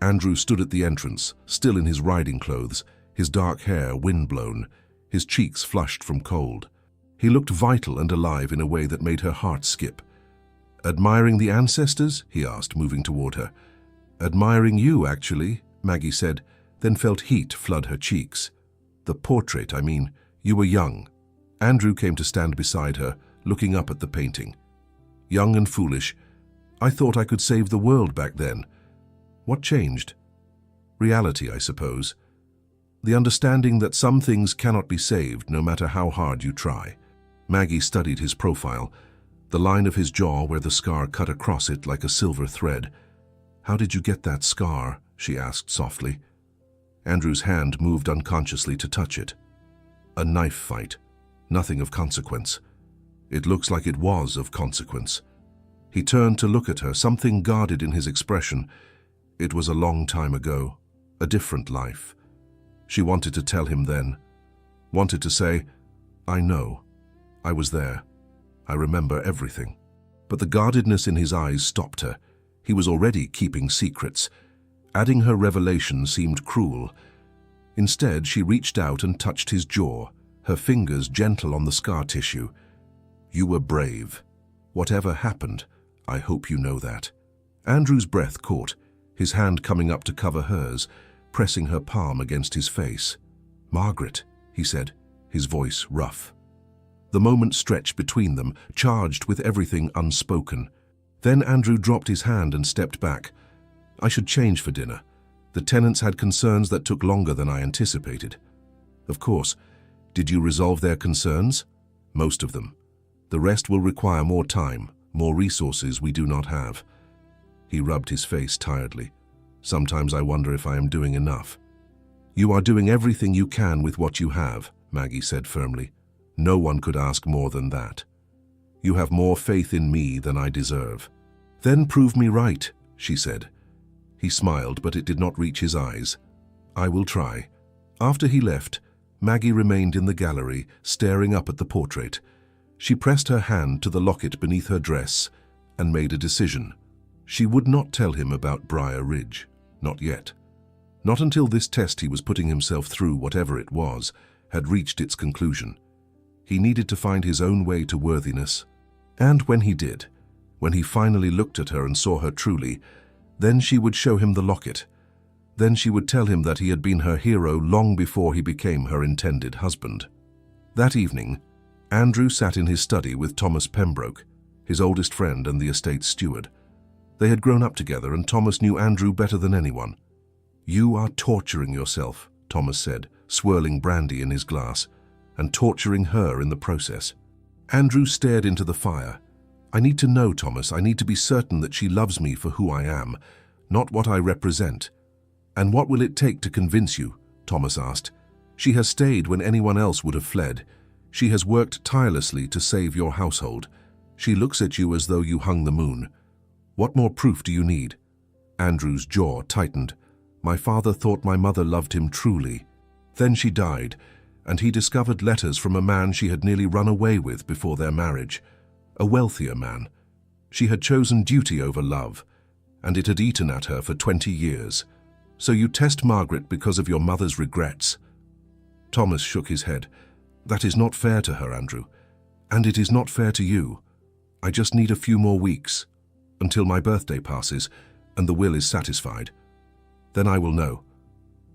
Andrew stood at the entrance, still in his riding clothes, his dark hair wind-blown, his cheeks flushed from cold. He looked vital and alive in a way that made her heart skip. "Admiring the ancestors?" he asked, moving toward her. "Admiring you, actually," Maggie said, then felt heat flood her cheeks. "The portrait, I mean. You were young." Andrew came to stand beside her, looking up at the painting. "Young and foolish. I thought I could save the world back then. What changed?" "Reality, I suppose. The understanding that some things cannot be saved no matter how hard you try." Maggie studied his profile, the line of his jaw where the scar cut across it like a silver thread. "How did you get that scar?" she asked softly. Andrew's hand moved unconsciously to touch it. "A knife fight. Nothing of consequence." "It looks like it was of consequence." He turned to look at her, something guarded in his expression. It was a long time ago, a different life. She wanted to tell him then. Wanted to say, "I know. I was there. I remember everything." But the guardedness in his eyes stopped her. He was already keeping secrets. Adding her revelation seemed cruel. Instead, she reached out and touched his jaw, her fingers gentle on the scar tissue. "You were brave. Whatever happened, I hope you know that." Andrew's breath caught, his hand coming up to cover hers, pressing her palm against his face. "Margaret," he said, his voice rough. The moment stretched between them, charged with everything unspoken. Then Andrew dropped his hand and stepped back. "I should change for dinner. The tenants had concerns that took longer than I anticipated." "Of course. Did you resolve their concerns?" "Most of them. The rest will require more time, more resources we do not have." He rubbed his face tiredly. "Sometimes I wonder if I am doing enough." "You are doing everything you can with what you have," Maggie said firmly. "No one could ask more than that. You have more faith in me than I deserve." "Then prove me right," she said. He smiled, but it did not reach his eyes. "I will try." After he left, Maggie remained in the gallery, staring up at the portrait. She pressed her hand to the locket beneath her dress and made a decision. She would not tell him about Briar Ridge. Not yet. Not until this test he was putting himself through, whatever it was, had reached its conclusion. He needed to find his own way to worthiness. And when he did, when he finally looked at her and saw her truly, then she would show him the locket. Then she would tell him that he had been her hero long before he became her intended husband. That evening, Andrew sat in his study with Thomas Pembroke, his oldest friend and the estate's steward. They had grown up together, and Thomas knew Andrew better than anyone. "You are torturing yourself," Thomas said, swirling brandy in his glass, "and torturing her in the process." Andrew stared into the fire. "I need to know, Thomas. I need to be certain that she loves me for who I am, not what I represent." "And what will it take to convince you?" Thomas asked. "She has stayed when anyone else would have fled. She has worked tirelessly to save your household. She looks at you as though you hung the moon. What more proof do you need?" Andrew's jaw tightened. "My father thought my mother loved him truly. Then she died, and he discovered letters from a man she had nearly run away with before their marriage. A wealthier man. She had chosen duty over love, and it had eaten at her for 20 years. So you test Margaret because of your mother's regrets?" Thomas shook his head. "That is not fair to her, Andrew. And it is not fair to you. I just need a few more weeks, until my birthday passes and the will is satisfied. Then I will know."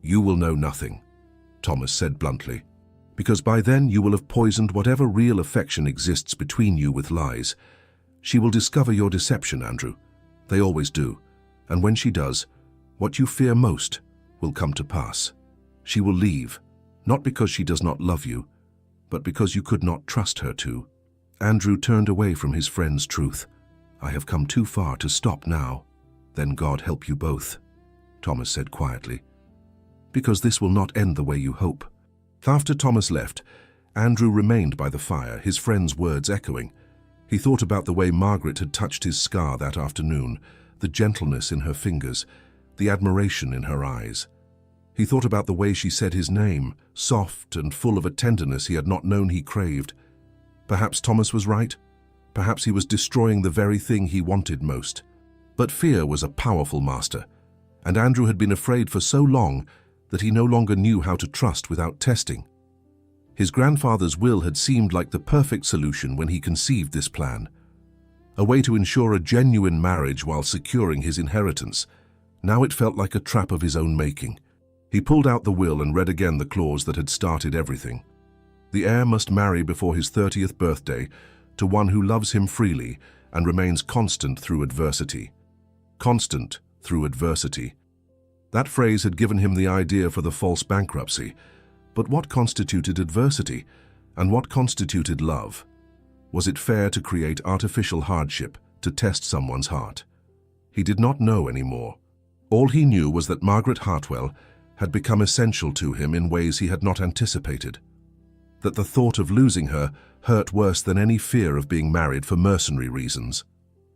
"You will know nothing," Thomas said bluntly, "because by then you will have poisoned whatever real affection exists between you with lies. She will discover your deception, Andrew. They always do. And when she does, what you fear most will come to pass. She will leave, not because she does not love you, but because you could not trust her to." Andrew turned away from his friend's truth. "I have come too far to stop now." "Then God help you both," Thomas said quietly, "because this will not end the way you hope." After Thomas left, Andrew remained by the fire, his friend's words echoing. He thought about the way Margaret had touched his scar that afternoon, the gentleness in her fingers, the admiration in her eyes. He thought about the way she said his name, soft and full of a tenderness he had not known he craved. Perhaps Thomas was right. Perhaps he was destroying the very thing he wanted most. But fear was a powerful master, and Andrew had been afraid for so long that he no longer knew how to trust without testing. His grandfather's will had seemed like the perfect solution when he conceived this plan. a way to ensure a genuine marriage while securing his inheritance. Now it felt like a trap of his own making. He pulled out the will and read again the clause that had started everything. The heir must marry before his 30th birthday to one who loves him freely and remains constant through adversity. Constant through adversity. That phrase had given him the idea for the false bankruptcy. But what constituted adversity? And what constituted love? Was it fair to create artificial hardship to test someone's heart? He did not know anymore. All he knew was that Margaret Hartwell had become essential to him in ways he had not anticipated. That the thought of losing her hurt worse than any fear of being married for mercenary reasons.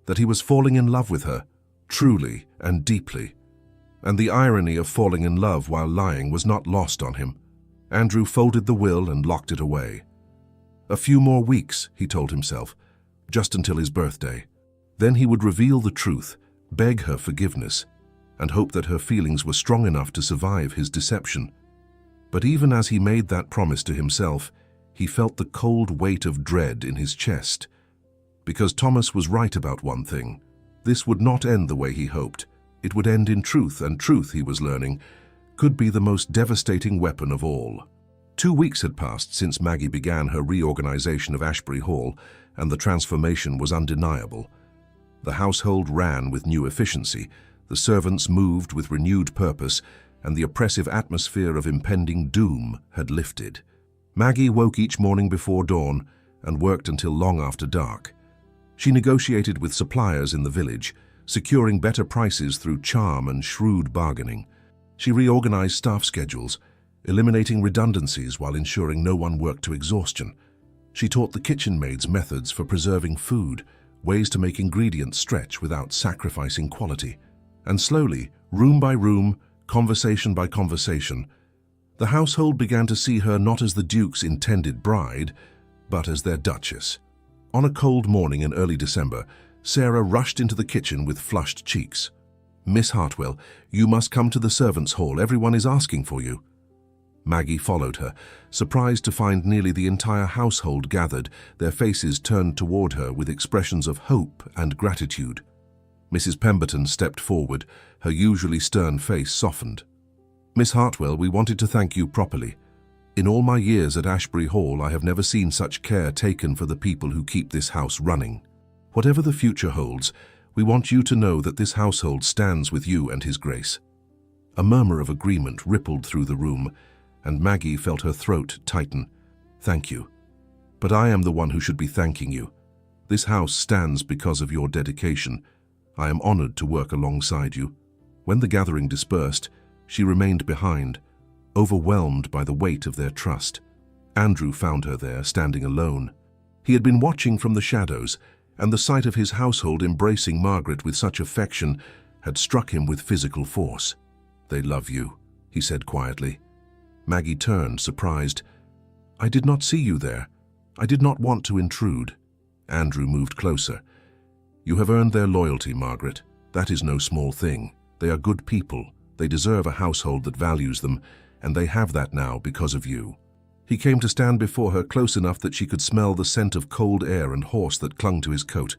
That he was falling in love with her, truly and deeply. And the irony of falling in love while lying was not lost on him. Andrew folded the will and locked it away. A few more weeks, he told himself, just until his birthday. Then he would reveal the truth, beg her forgiveness, and hope that her feelings were strong enough to survive his deception. But even as he made that promise to himself, he felt the cold weight of dread in his chest. Because Thomas was right about one thing. This would not end the way he hoped. It would end in truth, and truth, he was learning, could be the most devastating weapon of all. 2 weeks had passed since Maggie began her reorganization of Ashbury Hall, and the transformation was undeniable. The household ran with new efficiency, the servants moved with renewed purpose, and the oppressive atmosphere of impending doom had lifted. Maggie woke each morning before dawn and worked until long after dark. She negotiated with suppliers in the village, securing better prices through charm and shrewd bargaining. She reorganized staff schedules, eliminating redundancies while ensuring no one worked to exhaustion. She taught the kitchen maids methods for preserving food, ways to make ingredients stretch without sacrificing quality. And slowly, room by room, conversation by conversation, the household began to see her not as the Duke's intended bride, but as their Duchess. On a cold morning in early December, Sarah rushed into the kitchen with flushed cheeks. "Miss Hartwell, you must come to the servants' hall. Everyone is asking for you." Maggie followed her, surprised to find nearly the entire household gathered, their faces turned toward her with expressions of hope and gratitude. Mrs. Pemberton stepped forward, her usually stern face softened. "Miss Hartwell, we wanted to thank you properly. In all my years at Ashbury Hall, I have never seen such care taken for the people who keep this house running. Whatever the future holds, we want you to know that this household stands with you and His Grace." A murmur of agreement rippled through the room, and Maggie felt her throat tighten. "Thank you. But I am the one who should be thanking you. This house stands because of your dedication. I am honored to work alongside you." When the gathering dispersed, she remained behind, overwhelmed by the weight of their trust. Andrew found her there, standing alone. He had been watching from the shadows, and the sight of his household embracing Margaret with such affection had struck him with physical force. "They love you," he said quietly. Maggie turned, surprised. "I did not see you there. I did not want to intrude." Andrew moved closer. "You have earned their loyalty, Margaret. That is no small thing. They are good people. They deserve a household that values them, and they have that now because of you." He came to stand before her close enough that she could smell the scent of cold air and horse that clung to his coat.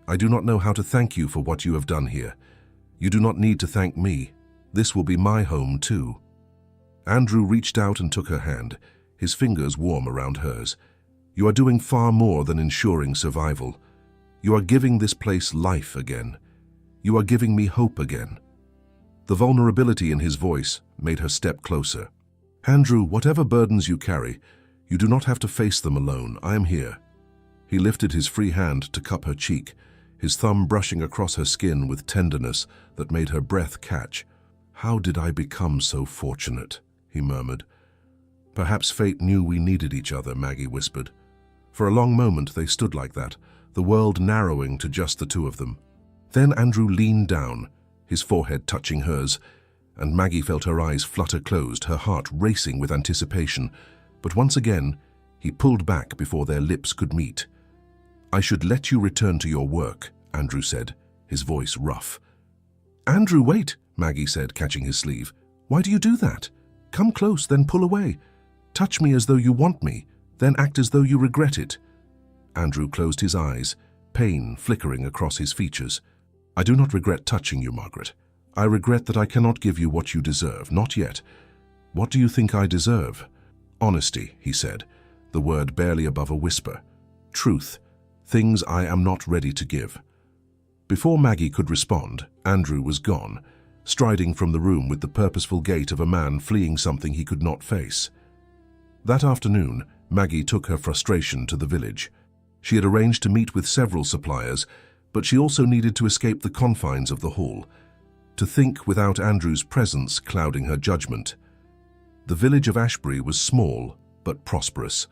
"I do not know how to thank you for what you have done here. You do not need to thank me. This will be my home too." Andrew reached out and took her hand, his fingers warm around hers. "You are doing far more than ensuring survival. You are giving this place life again. You are giving me hope again." The vulnerability in his voice made her step closer. "Andrew, whatever burdens you carry, you do not have to face them alone. I am here." He lifted his free hand to cup her cheek, his thumb brushing across her skin with tenderness that made her breath catch. "How did I become so fortunate?" he murmured. "Perhaps fate knew we needed each other," Maggie whispered. For a long moment they stood like that, the world narrowing to just the two of them. Then Andrew leaned down, his forehead touching hers, and Maggie felt her eyes flutter closed, her heart racing with anticipation. But once again, he pulled back before their lips could meet. "I should let you return to your work," Andrew said, his voice rough. "Andrew, wait," Maggie said, catching his sleeve. "Why do you do that? Come close, then pull away. Touch me as though you want me, then act as though you regret it." Andrew closed his eyes, pain flickering across his features. "I do not regret touching you, Margaret. I regret that I cannot give you what you deserve, not yet. What do you think I deserve?" "Honesty," he said, the word barely above a whisper. "Truth, things I am not ready to give." Before Maggie could respond, Andrew was gone, striding from the room with the purposeful gait of a man fleeing something he could not face. That afternoon, Maggie took her frustration to the village. She had arranged to meet with several suppliers, but she also needed to escape the confines of the hall, to think without Andrew's presence clouding her judgment. The village of Ashbury was small, but prosperous.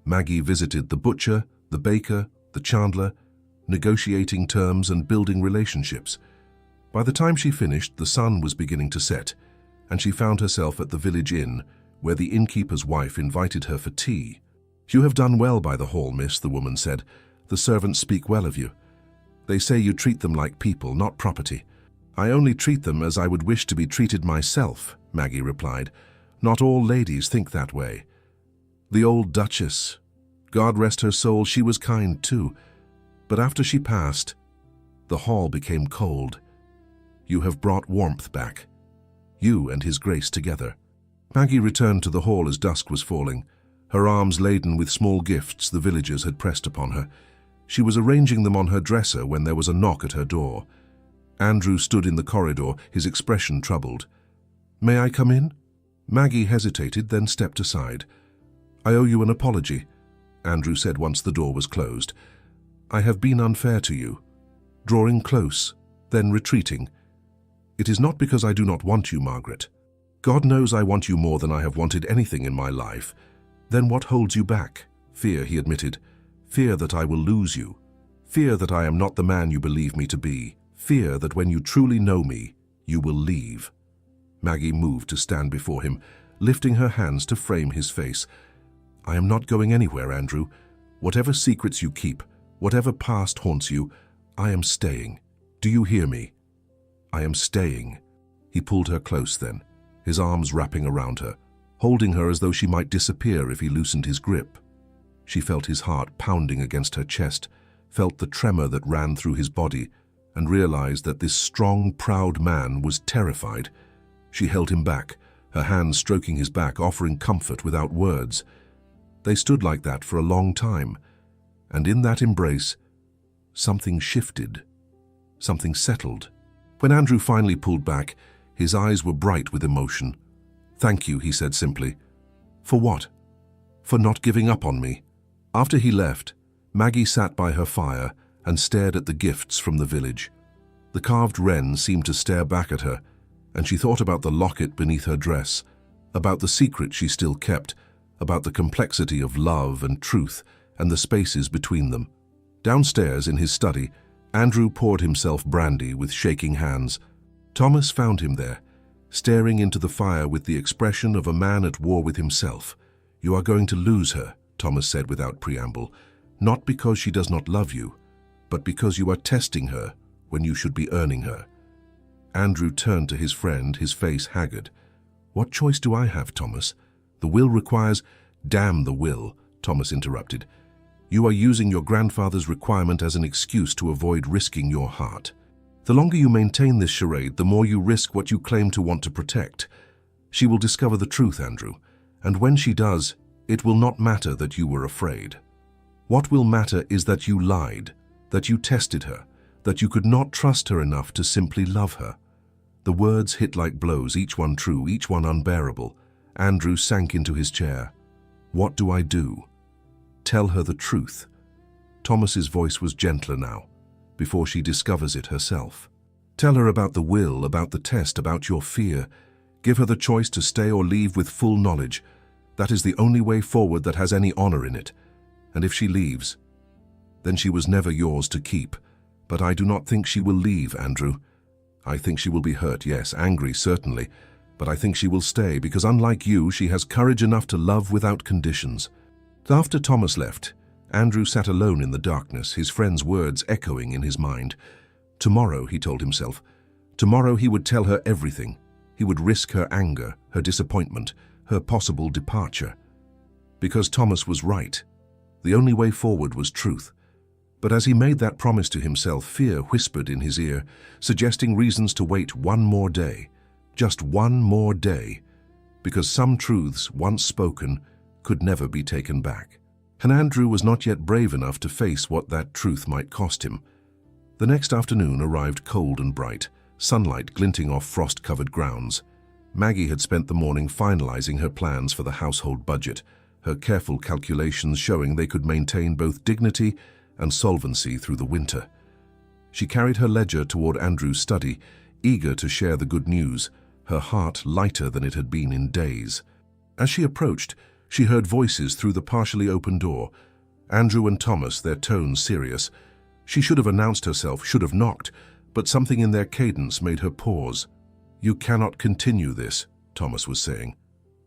Maggie visited the butcher, the baker, the chandler, negotiating terms and building relationships. By the time she finished, the sun was beginning to set, and she found herself at the village inn, where the innkeeper's wife invited her for tea. "You have done well by the hall, miss," the woman said. "The servants speak well of you. They say you treat them like people, not property." "I only treat them as I would wish to be treated myself," Maggie replied. "Not all ladies think that way. The old Duchess, God rest her soul, she was kind too. But after she passed, the hall became cold. You have brought warmth back, you and His Grace together." Maggie returned to the hall as dusk was falling, her arms laden with small gifts the villagers had pressed upon her. She was arranging them on her dresser when there was a knock at her door. Andrew stood in the corridor, his expression troubled. "May I come in?" Maggie hesitated, then stepped aside. "I owe you an apology," Andrew said once the door was closed. "I have been unfair to you, drawing close, then retreating. It is not because I do not want you, Margaret. God knows I want you more than I have wanted anything in my life. Then what holds you back?" "Fear," he admitted. "Fear that I will lose you. Fear that I am not the man you believe me to be. Fear that when you truly know me, you will leave." Maggie moved to stand before him, lifting her hands to frame his face. "I am not going anywhere, Andrew. Whatever secrets you keep, whatever past haunts you, I am staying. Do you hear me? I am staying." He pulled her close then, his arms wrapping around her, holding her as though she might disappear if he loosened his grip. She felt his heart pounding against her chest, felt the tremor that ran through his body, and realized that this strong, proud man was terrified. She held him back, her hands stroking his back, offering comfort without words. They stood like that for a long time, and in that embrace, something shifted, something settled. When Andrew finally pulled back, his eyes were bright with emotion. "Thank you," he said simply. "For what?" "For not giving up on me." After he left, Maggie sat by her fire and stared at the gifts from the village. The carved wren seemed to stare back at her, and she thought about the locket beneath her dress, about the secret she still kept, about the complexity of love and truth and the spaces between them. Downstairs in his study, Andrew poured himself brandy with shaking hands. Thomas found him there, staring into the fire with the expression of a man at war with himself. "You are going to lose her," Thomas said without preamble, "not because she does not love you, but because you are testing her when you should be earning her." Andrew turned to his friend, his face haggard. "What choice do I have, Thomas? The will requires—" "Damn the will," Thomas interrupted. "You are using your grandfather's requirement as an excuse to avoid risking your heart. The longer you maintain this charade, the more you risk what you claim to want to protect. She will discover the truth, Andrew, and when she does, it will not matter that you were afraid. What will matter is that you lied, that you tested her, that you could not trust her enough to simply love her." The words hit like blows, each one true, each one unbearable. Andrew sank into his chair. "What do I do?" "Tell her the truth." Thomas's voice was gentler now, before she discovers it herself. "Tell her about the will, about the test, about your fear. Give her the choice to stay or leave with full knowledge. That is the only way forward that has any honor in it. And if she leaves, then she was never yours to keep. But I do not think she will leave, Andrew. I think she will be hurt, yes, angry, certainly. But I think she will stay because, unlike you, she has courage enough to love without conditions." After Thomas left, Andrew sat alone in the darkness, his friend's words echoing in his mind. Tomorrow, he told himself, tomorrow he would tell her everything. He would risk her anger, her disappointment, her possible departure. Because Thomas was right. The only way forward was truth. But as he made that promise to himself, fear whispered in his ear, suggesting reasons to wait one more day, just one more day, because some truths, once spoken, could never be taken back. And Andrew was not yet brave enough to face what that truth might cost him. The next afternoon arrived cold and bright, sunlight glinting off frost-covered grounds. Maggie had spent the morning finalizing her plans for the household budget, her careful calculations showing they could maintain both dignity and solvency through the winter. She carried her ledger toward Andrew's study, eager to share the good news, her heart lighter than it had been in days. As she approached, she heard voices through the partially open door. Andrew and Thomas, their tones serious. She should have announced herself, should have knocked, but something in their cadence made her pause. "You cannot continue this," Thomas was saying.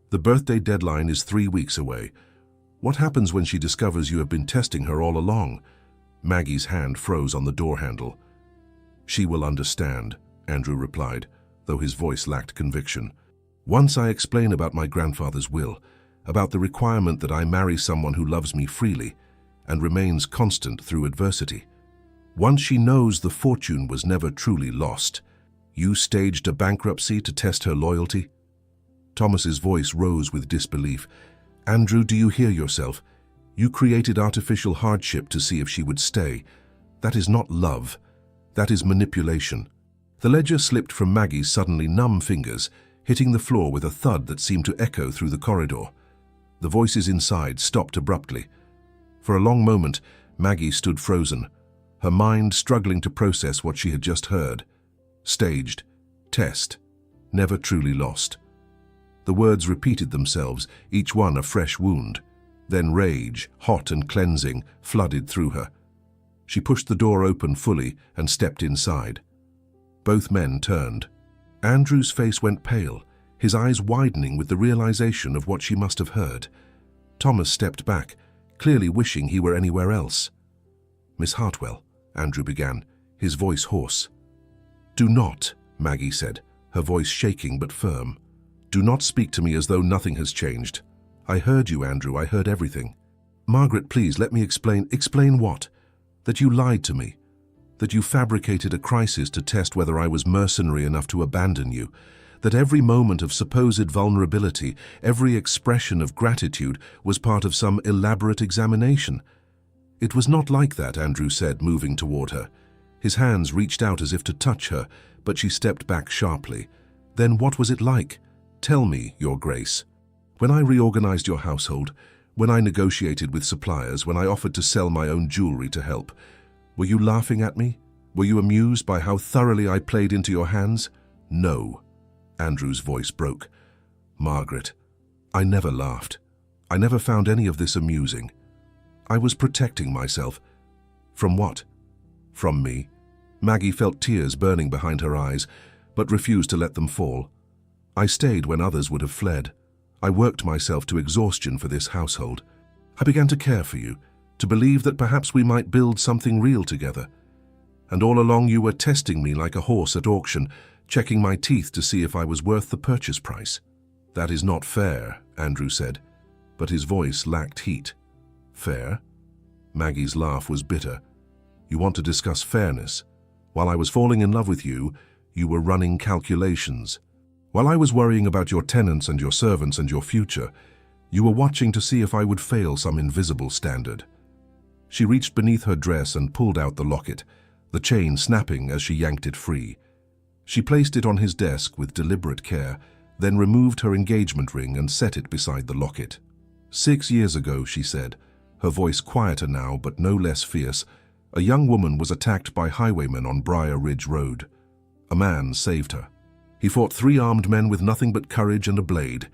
"The birthday deadline is 3 weeks away. What happens when she discovers you have been testing her all along?" Maggie's hand froze on the door handle. "She will understand," Andrew replied, though his voice lacked conviction. "Once I explain about my grandfather's will, about the requirement that I marry someone who loves me freely and remains constant through adversity. Once she knows the fortune was never truly lost. You staged a bankruptcy to test her loyalty?" Thomas's voice rose with disbelief. "Andrew, do you hear yourself? You created artificial hardship to see if she would stay. That is not love. That is manipulation." The ledger slipped from Maggie's suddenly numb fingers, hitting the floor with a thud that seemed to echo through the corridor. The voices inside stopped abruptly. For a long moment, Maggie stood frozen, her mind struggling to process what she had just heard. Staged, test, never truly lost. The words repeated themselves, each one a fresh wound. Then rage, hot and cleansing, flooded through her. She pushed the door open fully and stepped inside. Both men turned. Andrew's face went pale, his eyes widening with the realization of what she must have heard. Thomas stepped back, clearly wishing he were anywhere else. "Miss Hartwell," Andrew began, his voice hoarse. "Do not," Maggie said, her voice shaking but firm. "Do not speak to me as though nothing has changed. I heard you, Andrew, I heard everything. Margaret, please let me explain." "Explain what?" "That you lied to me. That you fabricated a crisis to test whether I was mercenary enough to abandon you. That every moment of supposed vulnerability, every expression of gratitude was part of some elaborate examination." "It was not like that," Andrew said, moving toward her. His hands reached out as if to touch her, but she stepped back sharply. "Then what was it like? Tell me, Your Grace. When I reorganized your household, when I negotiated with suppliers, when I offered to sell my own jewelry to help, were you laughing at me? Were you amused by how thoroughly I played into your hands?" "No." Andrew's voice broke. "Margaret, I never laughed. I never found any of this amusing. I was protecting myself." "From what?" "From me." Maggie felt tears burning behind her eyes, but refused to let them fall. "I stayed when others would have fled. I worked myself to exhaustion for this household. I began to care for you, to believe that perhaps we might build something real together. And all along you were testing me like a horse at auction, checking my teeth to see if I was worth the purchase price." "That is not fair," Andrew said, but his voice lacked heat. "Fair?" Maggie's laugh was bitter. "You want to discuss fairness? While I was falling in love with you, you were running calculations. While I was worrying about your tenants and your servants and your future, you were watching to see if I would fail some invisible standard." She reached beneath her dress and pulled out the locket, the chain snapping as she yanked it free. She placed it on his desk with deliberate care, then removed her engagement ring and set it beside the locket. "6 years ago," she said, her voice quieter now but no less fierce, "a young woman was attacked by highwaymen on Briar Ridge Road. A man saved her. He fought 3 armed men with nothing but courage and a blade.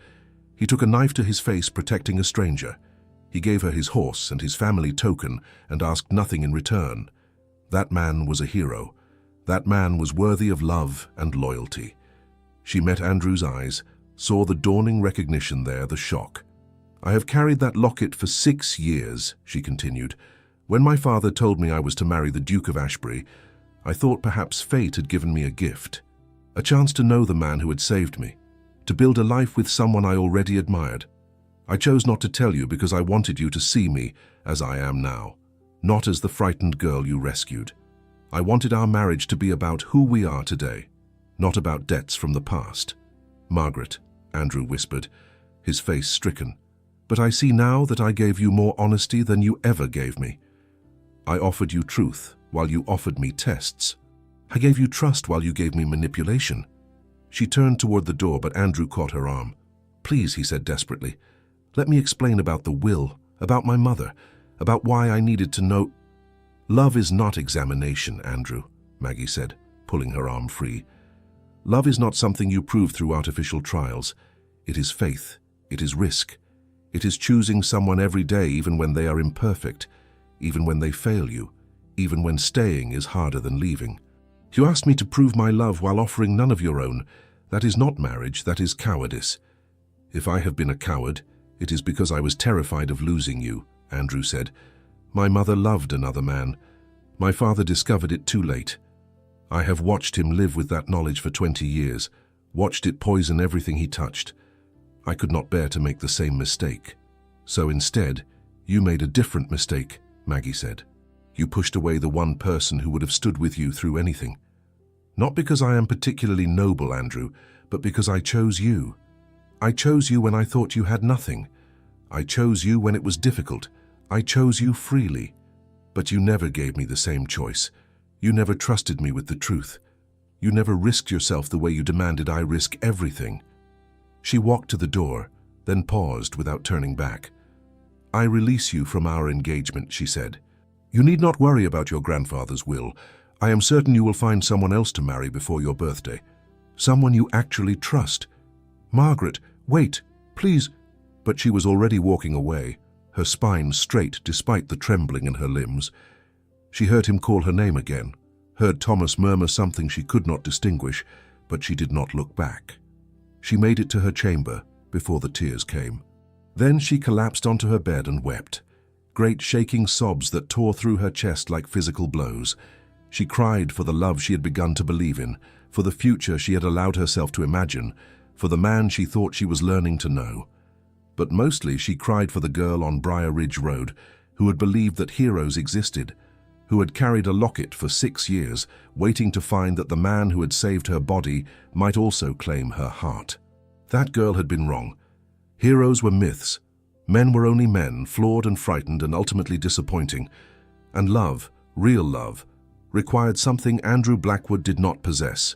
He took a knife to his face protecting a stranger. He gave her his horse and his family token and asked nothing in return. That man was a hero. That man was worthy of love and loyalty." She met Andrew's eyes, saw the dawning recognition there, the shock. "I have carried that locket for 6 years, she continued. "When my father told me I was to marry the Duke of Ashbury, I thought perhaps fate had given me a gift. A chance to know the man who had saved me, to build a life with someone I already admired. I chose not to tell you because I wanted you to see me as I am now. not as the frightened girl you rescued. I wanted our marriage to be about who we are today, not about debts from the past. Margaret, Andrew whispered, his face stricken. But I see now that I gave you more honesty than you ever gave me. I offered you truth while you offered me tests. I gave you trust while you gave me manipulation. She turned toward the door, but Andrew caught her arm. Please, he said desperately, let me explain about the will, about my mother, about why I needed to know. Love is not examination, Andrew, Maggie said, pulling her arm free. Love is not something you prove through artificial trials. It is faith. It is risk. It is choosing someone every day even when they are imperfect, even when they fail you, even when staying is harder than leaving. You asked me to prove my love while offering none of your own. That is not marriage, that is cowardice. If I have been a coward, it is because I was terrified of losing you, Andrew said. My mother loved another man. My father discovered it too late. I have watched him live with that knowledge for 20 years, watched it poison everything he touched. I could not bear to make the same mistake. So instead, you made a different mistake, Maggie said. You pushed away the one person who would have stood with you through anything. Not because I am particularly noble, Andrew, but because I chose you. I chose you when I thought you had nothing. I chose you when it was difficult. I chose you freely. But you never gave me the same choice. You never trusted me with the truth. You never risked yourself the way you demanded I risk everything. She walked to the door, then paused without turning back. I release you from our engagement, she said. You need not worry about your grandfather's will. I am certain you will find someone else to marry before your birthday. Someone you actually trust. Margaret, wait, please. But she was already walking away, her spine straight despite the trembling in her limbs. She heard him call her name again, heard Thomas murmur something she could not distinguish, but she did not look back. She made it to her chamber before the tears came. Then she collapsed onto her bed and wept, great shaking sobs that tore through her chest like physical blows. She cried for the love she had begun to believe in, for the future she had allowed herself to imagine, for the man she thought she was learning to know. But mostly she cried for the girl on Briar Ridge Road who had believed that heroes existed, who had carried a locket for 6 years, waiting to find that the man who had saved her body might also claim her heart. That girl had been wrong. Heroes were myths. Men were only men, flawed and frightened and ultimately disappointing. And love, real love, required something Andrew Blackwood did not possess.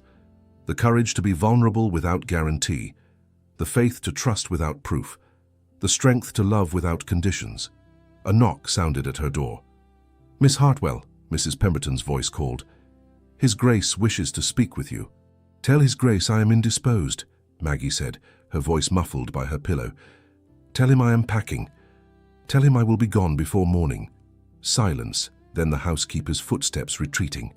The courage to be vulnerable without guarantee, the faith to trust without proof, the strength to love without conditions. A knock sounded at her door. Miss Hartwell, Mrs. Pemberton's voice called. His Grace wishes to speak with you. Tell His Grace I am indisposed, Maggie said, her voice muffled by her pillow. Tell him I am packing. Tell him I will be gone before morning. Silence, then the housekeeper's footsteps retreating.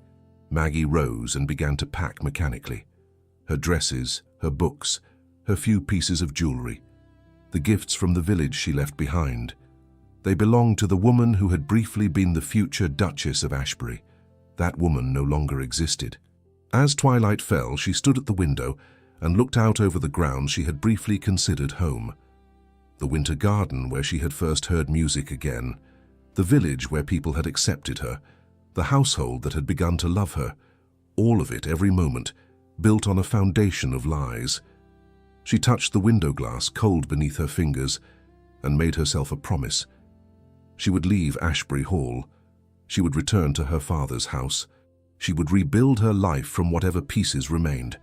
Maggie rose and began to pack mechanically. Her dresses, her books, her few pieces of jewelry. The gifts from the village she left behind. They belonged to the woman who had briefly been the future Duchess of Ashbury. That woman no longer existed. As twilight fell, she stood at the window and looked out over the grounds she had briefly considered home. The winter garden where she had first heard music again, the village where people had accepted her, the household that had begun to love her, all of it every moment, built on a foundation of lies. She touched the window glass cold beneath her fingers and made herself a promise. She would leave Ashbury Hall. She would return to her father's house. She would rebuild her life from whatever pieces remained.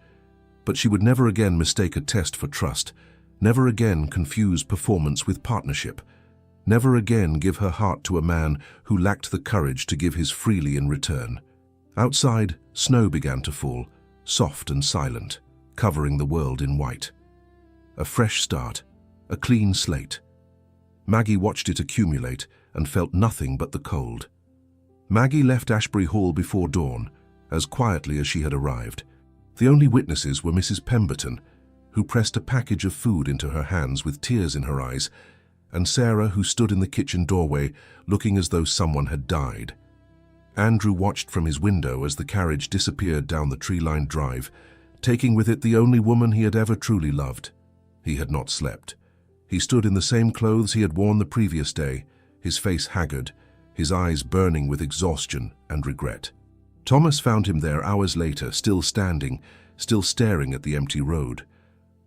But she would never again mistake a test for trust, never again confuse performance with partnership, never again give her heart to a man who lacked the courage to give his freely in return. Outside, snow began to fall, soft and silent, covering the world in white. A fresh start, a clean slate. Maggie watched it accumulate and felt nothing but the cold. Maggie left Ashbury Hall before dawn, as quietly as she had arrived. The only witnesses were Mrs. Pemberton, who pressed a package of food into her hands with tears in her eyes, and Sarah, who stood in the kitchen doorway, looking as though someone had died. Andrew watched from his window as the carriage disappeared down the tree-lined drive, taking with it the only woman he had ever truly loved. He had not slept. He stood in the same clothes he had worn the previous day, his face haggard, his eyes burning with exhaustion and regret. Thomas found him there hours later, still standing, still staring at the empty road.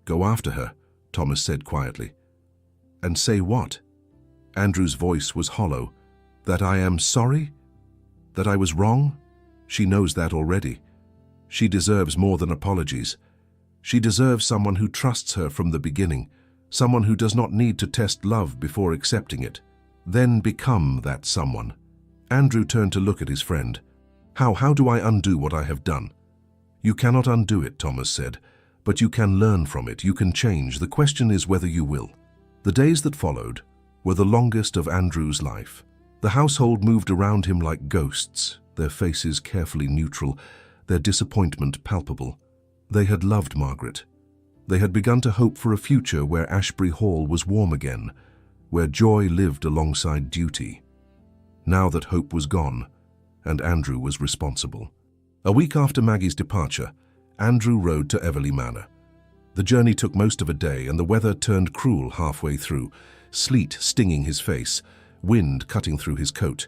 "Go after her," Thomas said quietly. "And say what?" Andrew's voice was hollow. "That I am sorry? That I was wrong? She knows that already. She deserves more than apologies. She deserves someone who trusts her from the beginning, someone who does not need to test love before accepting it. Then become that someone." Andrew turned to look at his friend. How do I undo what I have done?" "You cannot undo it," Thomas said, "but you can learn from it. You can change. The question is whether you will." The days that followed were the longest of Andrew's life. The household moved around him like ghosts, their faces carefully neutral, their disappointment palpable. They had loved Margaret. They had begun to hope for a future where Ashbury Hall was warm again, where joy lived alongside duty. Now that hope was gone, and Andrew was responsible. A week after Maggie's departure, Andrew rode to Everleigh Manor. The journey took most of a day, and the weather turned cruel halfway through, sleet stinging his face, wind cutting through his coat.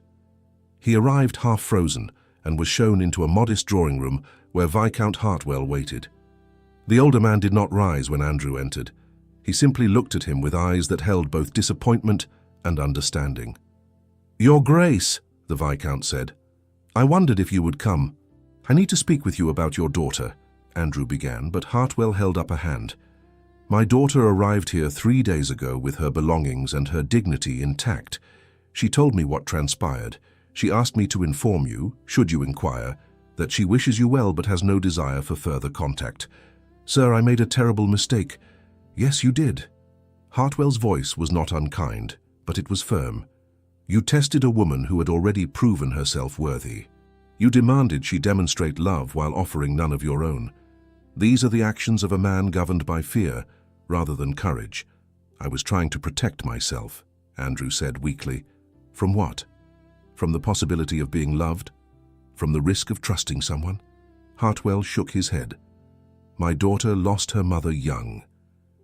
He arrived half frozen and was shown into a modest drawing room where Viscount Hartwell waited. The older man did not rise when Andrew entered. He simply looked at him with eyes that held both disappointment and understanding. "Your Grace," the Viscount said, "I wondered if you would come. I need to speak with you about your daughter," Andrew began, but Hartwell held up a hand. "My daughter arrived here 3 days ago with her belongings and her dignity intact. She told me what transpired. She asked me to inform you, should you inquire, that she wishes you well but has no desire for further contact. Sir, I made a terrible mistake." "Yes, you did." Hartwell's voice was not unkind, but it was firm. "You tested a woman who had already proven herself worthy. You demanded she demonstrate love while offering none of your own. These are the actions of a man governed by fear rather than courage." "I was trying to protect myself," Andrew said weakly. "From what? From the possibility of being loved? From the risk of trusting someone?" Hartwell shook his head. "My daughter lost her mother young.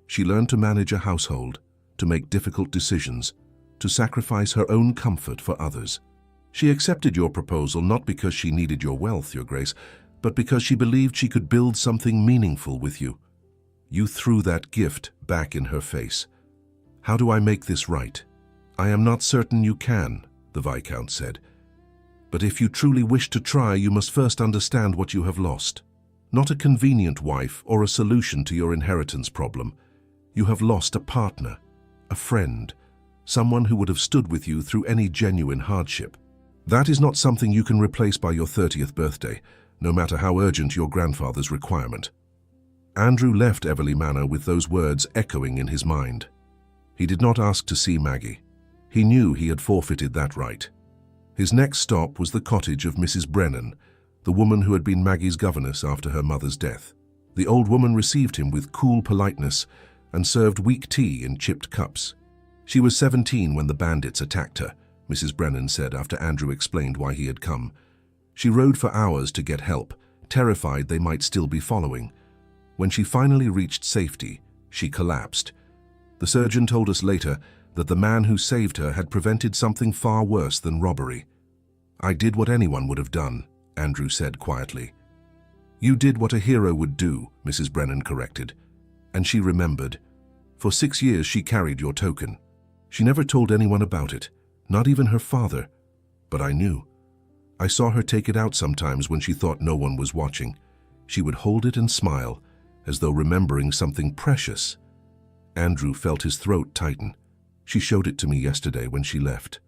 She learned to manage a household, to make difficult decisions, to sacrifice her own comfort for others. She accepted your proposal not because she needed your wealth, Your Grace, but because she believed she could build something meaningful with you. You threw that gift back in her face. How do I make this right?" "I am not certain you can," the Viscount said. "But if you truly wish to try, you must first understand what you have lost. Not a convenient wife or a solution to your inheritance problem. You have lost a partner, a friend, someone who would have stood with you through any genuine hardship. That is not something you can replace by your 30th birthday, no matter how urgent your grandfather's requirement." Andrew left Everleigh Manor with those words echoing in his mind. He did not ask to see Maggie. He knew he had forfeited that right. His next stop was the cottage of Mrs. Brennan, the woman who had been Maggie's governess after her mother's death. The old woman received him with cool politeness and served weak tea in chipped cups. "She was 17 when the bandits attacked her," Mrs. Brennan said after Andrew explained why he had come. "She rode for hours to get help, terrified they might still be following. When she finally reached safety, she collapsed. The surgeon told us later that the man who saved her had prevented something far worse than robbery." "I did what anyone would have done," Andrew said quietly. "You did what a hero would do," Mrs. Brennan corrected. "And she remembered. For 6 years she carried your token. She never told anyone about it, not even her father. But I knew. I saw her take it out sometimes when she thought no one was watching. She would hold it and smile, as though remembering something precious." Andrew felt his throat tighten. "She showed it to me yesterday when she left."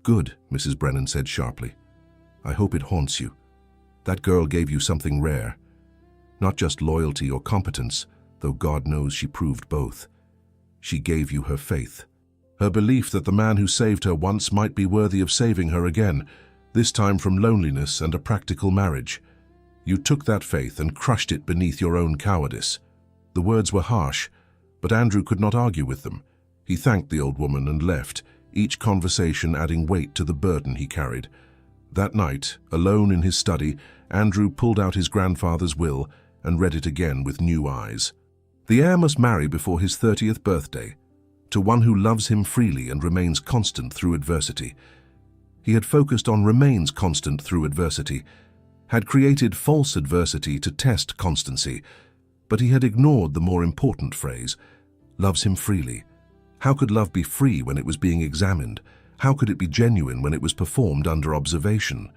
"Good," Mrs. Brennan said sharply. "I hope it haunts you. That girl gave you something rare. Not just loyalty or competence, though God knows she proved both. She gave you her faith. Her belief that the man who saved her once might be worthy of saving her again, this time from loneliness and a practical marriage. You took that faith and crushed it beneath your own cowardice." The words were harsh, but Andrew could not argue with them. He thanked the old woman and left, each conversation adding weight to the burden he carried. That night, alone in his study, Andrew pulled out his grandfather's will and read it again with new eyes. The heir must marry before his 30th birthday, to one who loves him freely and remains constant through adversity. He had focused on remains constant through adversity, had created false adversity to test constancy, but he had ignored the more important phrase, loves him freely. How could love be free when it was being examined? How could it be genuine when it was performed under observation?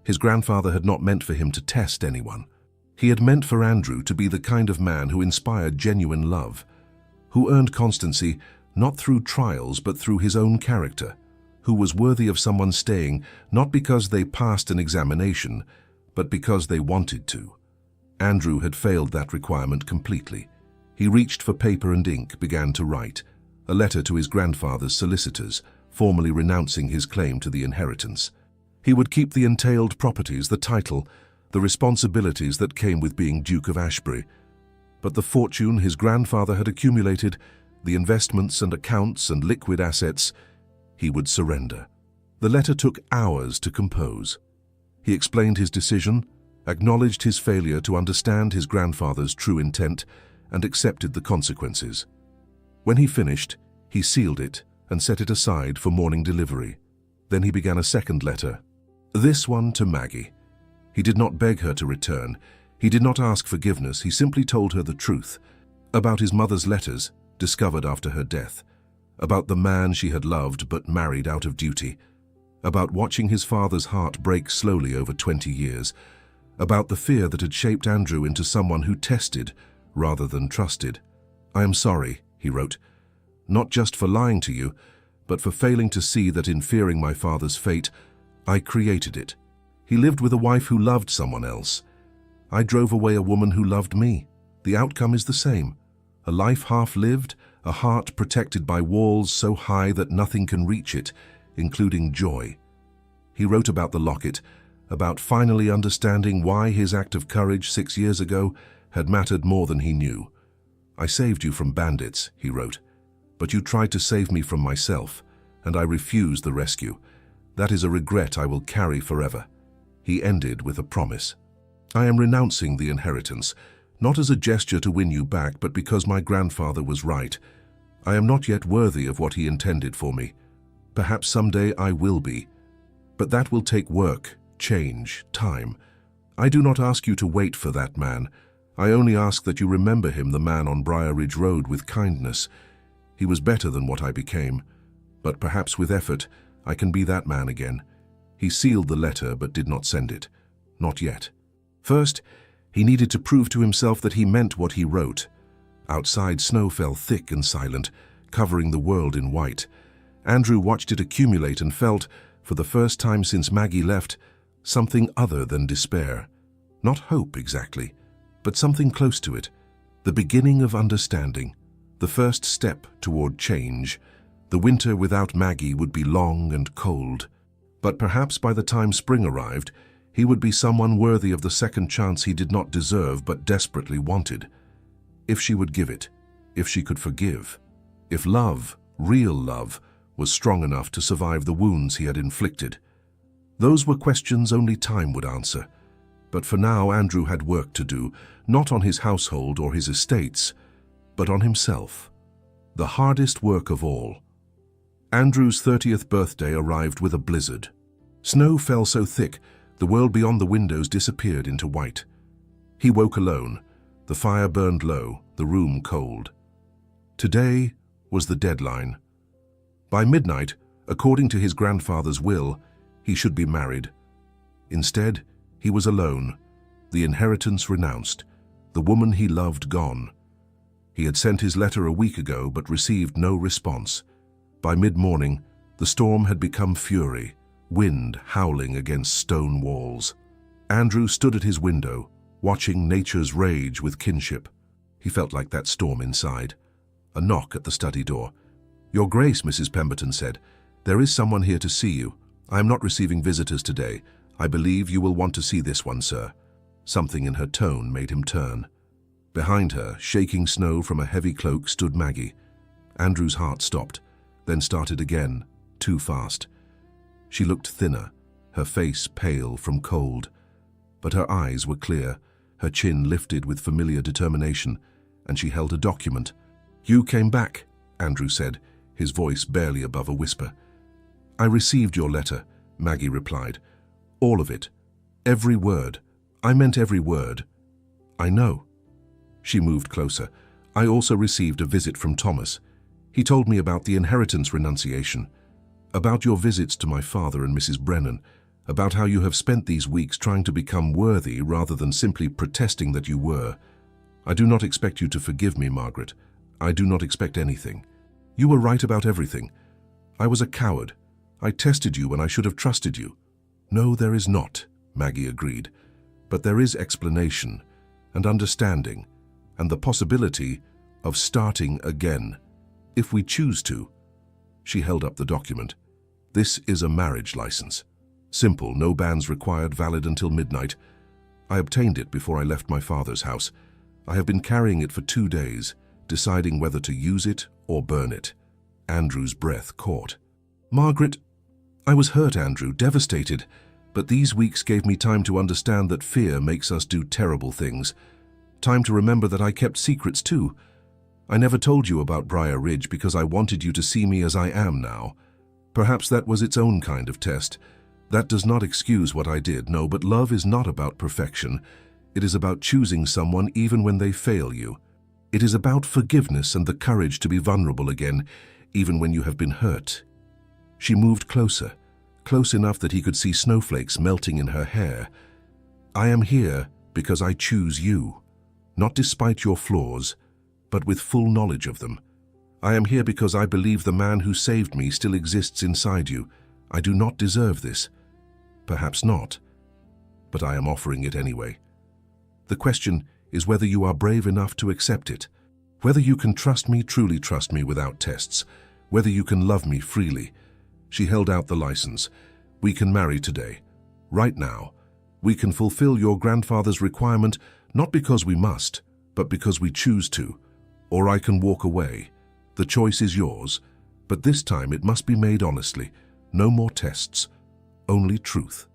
His grandfather had not meant for him to test anyone. He had meant for Andrew to be the kind of man who inspired genuine love, who earned constancy not through trials but through his own character, who was worthy of someone staying not because they passed an examination, but because they wanted to. Andrew had failed that requirement completely. He reached for paper and ink, began to write a letter to his grandfather's solicitors, formally renouncing his claim to the inheritance. He would keep the entailed properties, the title, the responsibilities that came with being Duke of Ashbury. But the fortune his grandfather had accumulated, the investments and accounts and liquid assets, he would surrender. The letter took hours to compose. He explained his decision, acknowledged his failure to understand his grandfather's true intent, and accepted the consequences. When he finished, he sealed it and set it aside for morning delivery. Then he began a second letter, this one to Maggie. He did not beg her to return. He did not ask forgiveness. He simply told her the truth about his mother's letters, discovered after her death, about the man she had loved but married out of duty, about watching his father's heart break slowly over 20 years, about the fear that had shaped Andrew into someone who tested rather than trusted. I am sorry, he wrote, not just for lying to you, but for failing to see that in fearing my father's fate, I created it. He lived with a wife who loved someone else. I drove away a woman who loved me. The outcome is the same. A life half-lived, a heart protected by walls so high that nothing can reach it, including joy. He wrote about the locket, about finally understanding why his act of courage 6 years ago had mattered more than he knew. I saved you from bandits, he wrote, but you tried to save me from myself, and I refused the rescue. That is a regret I will carry forever. He ended with a promise. I am renouncing the inheritance, not as a gesture to win you back, but because my grandfather was right. I am not yet worthy of what he intended for me. Perhaps someday I will be. But that will take work, change, time. I do not ask you to wait for that man. I only ask that you remember him, the man on Briar Ridge Road, with kindness. He was better than what I became. But perhaps with effort, I can be that man again. He sealed the letter but did not send it. Not yet. First, he needed to prove to himself that he meant what he wrote. Outside, snow fell thick and silent, covering the world in white. Andrew watched it accumulate and felt, for the first time since Maggie left, something other than despair. Not hope exactly, but something close to it. The beginning of understanding. The first step toward change. The winter without Maggie would be long and cold. But perhaps by the time spring arrived, he would be someone worthy of the second chance he did not deserve but desperately wanted. If she would give it, if she could forgive, if love, real love, was strong enough to survive the wounds he had inflicted. Those were questions only time would answer. But for now, Andrew had work to do, not on his household or his estates, but on himself. The hardest work of all. Andrew's 30th birthday arrived with a blizzard. Snow fell so thick, the world beyond the windows disappeared into white. He woke alone. The fire burned low, the room cold. Today was the deadline. By midnight, according to his grandfather's will, he should be married. Instead, he was alone, the inheritance renounced, the woman he loved gone. He had sent his letter a week ago but received no response. By mid-morning, the storm had become fury, wind howling against stone walls. Andrew stood at his window, watching nature's rage with kinship. He felt like that storm inside. A knock at the study door. "Your Grace," Mrs. Pemberton said, "there is someone here to see you. I am not receiving visitors today. I believe you will want to see this one, sir." Something in her tone made him turn. Behind her, shaking snow from a heavy cloak, stood Maggie. Andrew's heart stopped, then started again, too fast. She looked thinner, her face pale from cold. But her eyes were clear, her chin lifted with familiar determination, and she held a document. "You came back," Andrew said, his voice barely above a whisper. "I received your letter, Maggie replied. "All of it. Every word. I meant every word." "I know." She moved closer. "I also received a visit from Thomas. He told me about the inheritance renunciation, about your visits to my father and Mrs. Brennan, about how you have spent these weeks trying to become worthy rather than simply protesting that you were. I do not expect you to forgive me, Margaret. I do not expect anything. You were right about everything. I was a coward. I tested you when I should have trusted you." "No, there is not," Maggie agreed. "But there is explanation and understanding and the possibility of starting again, if we choose to." She held up the document. "This is a marriage license. Simple, no banns required, valid until midnight. I obtained it before I left my father's house. I have been carrying it for 2 days, deciding whether to use it or burn it." Andrew's breath caught. "Margaret, I was hurt, Andrew, devastated, but these weeks gave me time to understand that fear makes us do terrible things. Time to remember that I kept secrets too. I never told you about Briar Ridge because I wanted you to see me as I am now. Perhaps that was its own kind of test. That does not excuse what I did, no, but love is not about perfection. It is about choosing someone even when they fail you. It is about forgiveness and the courage to be vulnerable again, even when you have been hurt." She moved closer, close enough that he could see snowflakes melting in her hair. "I am here because I choose you, not despite your flaws, but with full knowledge of them. I am here because I believe the man who saved me still exists inside you. I do not deserve this. Perhaps not, but I am offering it anyway. The question is whether you are brave enough to accept it, whether you can trust me, truly trust me without tests, whether you can love me freely." She held out the license. "We can marry today, right now. We can fulfill your grandfather's requirement, not because we must, but because we choose to. Or I can walk away. The choice is yours, but this time it must be made honestly. No more tests, only truth."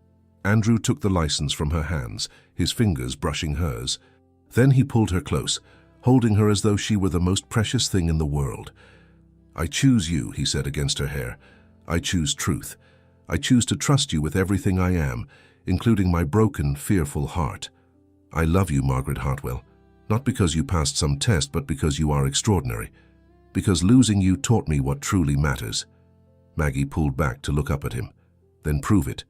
Andrew took the license from her hands, his fingers brushing hers. Then he pulled her close, holding her as though she were the most precious thing in the world. "I choose you," he said against her hair. "I choose truth. I choose to trust you with everything I am, including my broken, fearful heart. I love you, Margaret Hartwell, not because you passed some test, but because you are extraordinary. Because losing you taught me what truly matters." Maggie pulled back to look up at him. "Then prove it.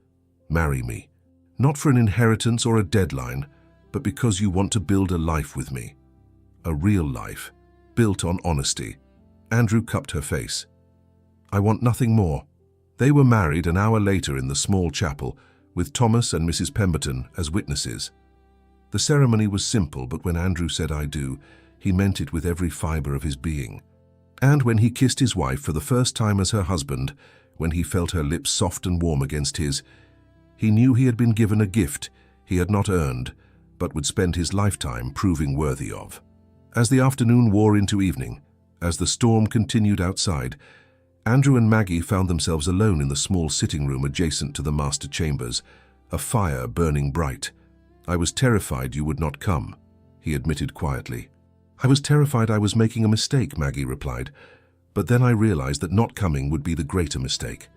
Marry me. Not for an inheritance or a deadline, but because you want to build a life with me. A real life, built on honesty." Andrew cupped her face. "I want nothing more." They were married an hour later in the small chapel, with Thomas and Mrs. Pemberton as witnesses. The ceremony was simple, but when Andrew said "I do," he meant it with every fiber of his being. And when he kissed his wife for the first time as her husband, when he felt her lips soft and warm against his, he knew he had been given a gift he had not earned, but would spend his lifetime proving worthy of. As the afternoon wore into evening, as the storm continued outside, Andrew and Maggie found themselves alone in the small sitting room adjacent to the master chambers, a fire burning bright. "I was terrified you would not come," he admitted quietly. "I was terrified I was making a mistake," Maggie replied. "But then I realized that not coming would be the greater mistake."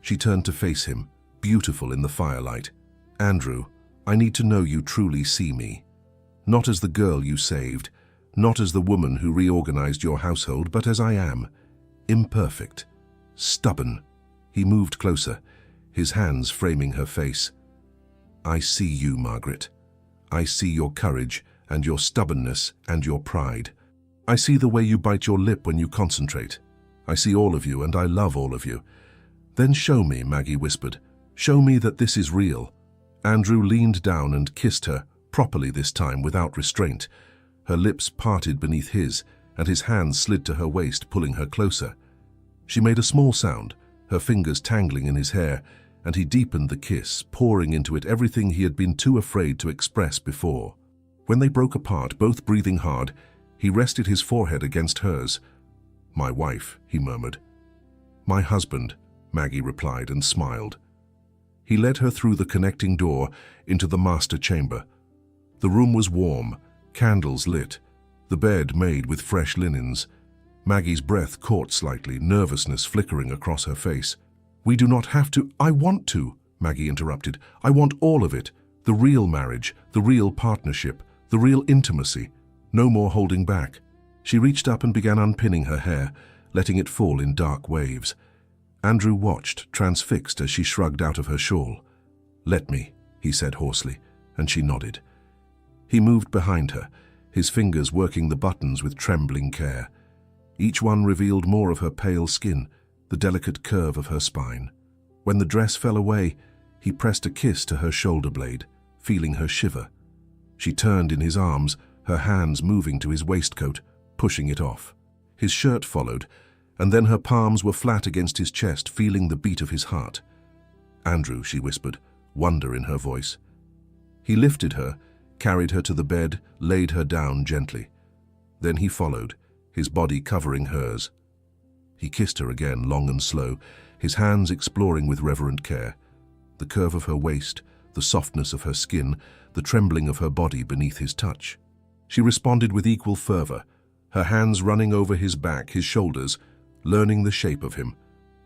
She turned to face him, beautiful in the firelight. "Andrew, I need to know you truly see me. Not as the girl you saved, not as the woman who reorganized your household, but as I am. Imperfect. Stubborn." He moved closer, his hands framing her face. "I see you, Margaret. I see your courage and your stubbornness and your pride. I see the way you bite your lip when you concentrate. I see all of you, and I love all of you." "Then show me," Maggie whispered. "Show me that this is real." Andrew leaned down and kissed her, properly this time, without restraint. Her lips parted beneath his, and his hands slid to her waist, pulling her closer. She made a small sound, her fingers tangling in his hair, and he deepened the kiss, pouring into it everything he had been too afraid to express before. When they broke apart, both breathing hard, he rested his forehead against hers. "My wife," he murmured. "My husband," Maggie replied and smiled. He led her through the connecting door into the master chamber. The room was warm, candles lit, the bed made with fresh linens. Maggie's breath caught slightly, nervousness flickering across her face. We do not have to. I want to, Maggie interrupted. I want all of it. The real marriage, the real partnership, the real intimacy. No more holding back. She reached up and began unpinning her hair, letting it fall in dark waves. Andrew watched, transfixed, as she shrugged out of her shawl. "Let me," he said hoarsely, and she nodded. He moved behind her, his fingers working the buttons with trembling care. Each one revealed more of her pale skin, the delicate curve of her spine. When the dress fell away, he pressed a kiss to her shoulder blade, feeling her shiver. She turned in his arms, her hands moving to his waistcoat, pushing it off. His shirt followed, and then her palms were flat against his chest, feeling the beat of his heart. "Andrew," she whispered, wonder in her voice. He lifted her, carried her to the bed, laid her down gently. Then he followed, his body covering hers. He kissed her again, long and slow, his hands exploring with reverent care. The curve of her waist, the softness of her skin, the trembling of her body beneath his touch. She responded with equal fervor, her hands running over his back, his shoulders, learning the shape of him.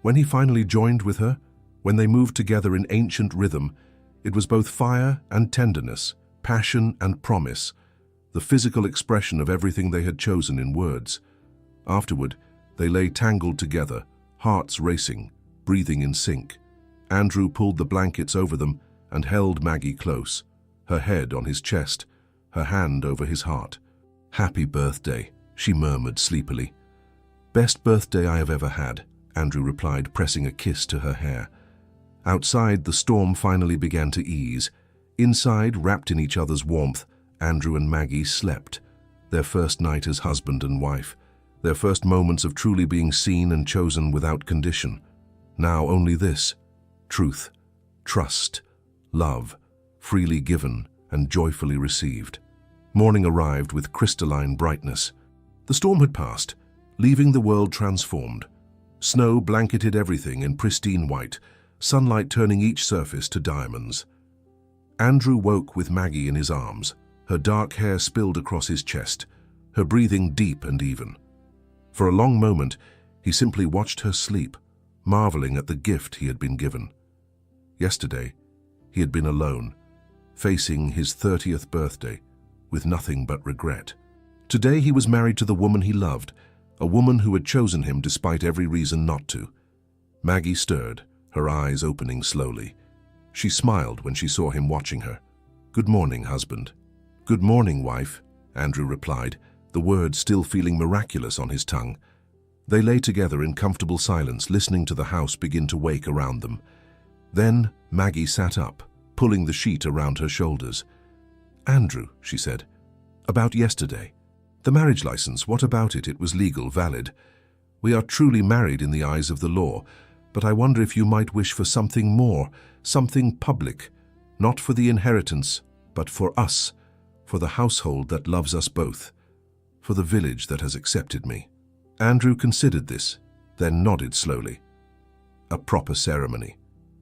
When he finally joined with her, when they moved together in ancient rhythm, it was both fire and tenderness, passion and promise, the physical expression of everything they had chosen in words. Afterward, they lay tangled together, hearts racing, breathing in sync. Andrew pulled the blankets over them and held Maggie close, her head on his chest, her hand over his heart. "Happy birthday," she murmured sleepily. "Best birthday I have ever had," Andrew replied, pressing a kiss to her hair. Outside, the storm finally began to ease. Inside, wrapped in each other's warmth, Andrew and Maggie slept, their first night as husband and wife, their first moments of truly being seen and chosen without condition. Now only this: truth, trust, love, freely given and joyfully received. Morning arrived with crystalline brightness. The storm had passed, leaving the world transformed. Snow blanketed everything in pristine white, sunlight turning each surface to diamonds. Andrew woke with Maggie in his arms, her dark hair spilled across his chest, her breathing deep and even. For a long moment, he simply watched her sleep, marveling at the gift he had been given. Yesterday, he had been alone, facing his 30th birthday, with nothing but regret. Today he was married to the woman he loved, a woman who had chosen him despite every reason not to. Maggie stirred, her eyes opening slowly. She smiled when she saw him watching her. "Good morning, husband." "Good morning, wife," Andrew replied, the words still feeling miraculous on his tongue. They lay together in comfortable silence, listening to the house begin to wake around them. Then Maggie sat up, pulling the sheet around her shoulders. "Andrew," she said, "about yesterday. The marriage license, what about it? It was legal, valid. We are truly married in the eyes of the law, but I wonder if you might wish for something more, something public, not for the inheritance, but for us, for the household that loves us both, for the village that has accepted me." Andrew considered this, then nodded slowly. "A proper ceremony,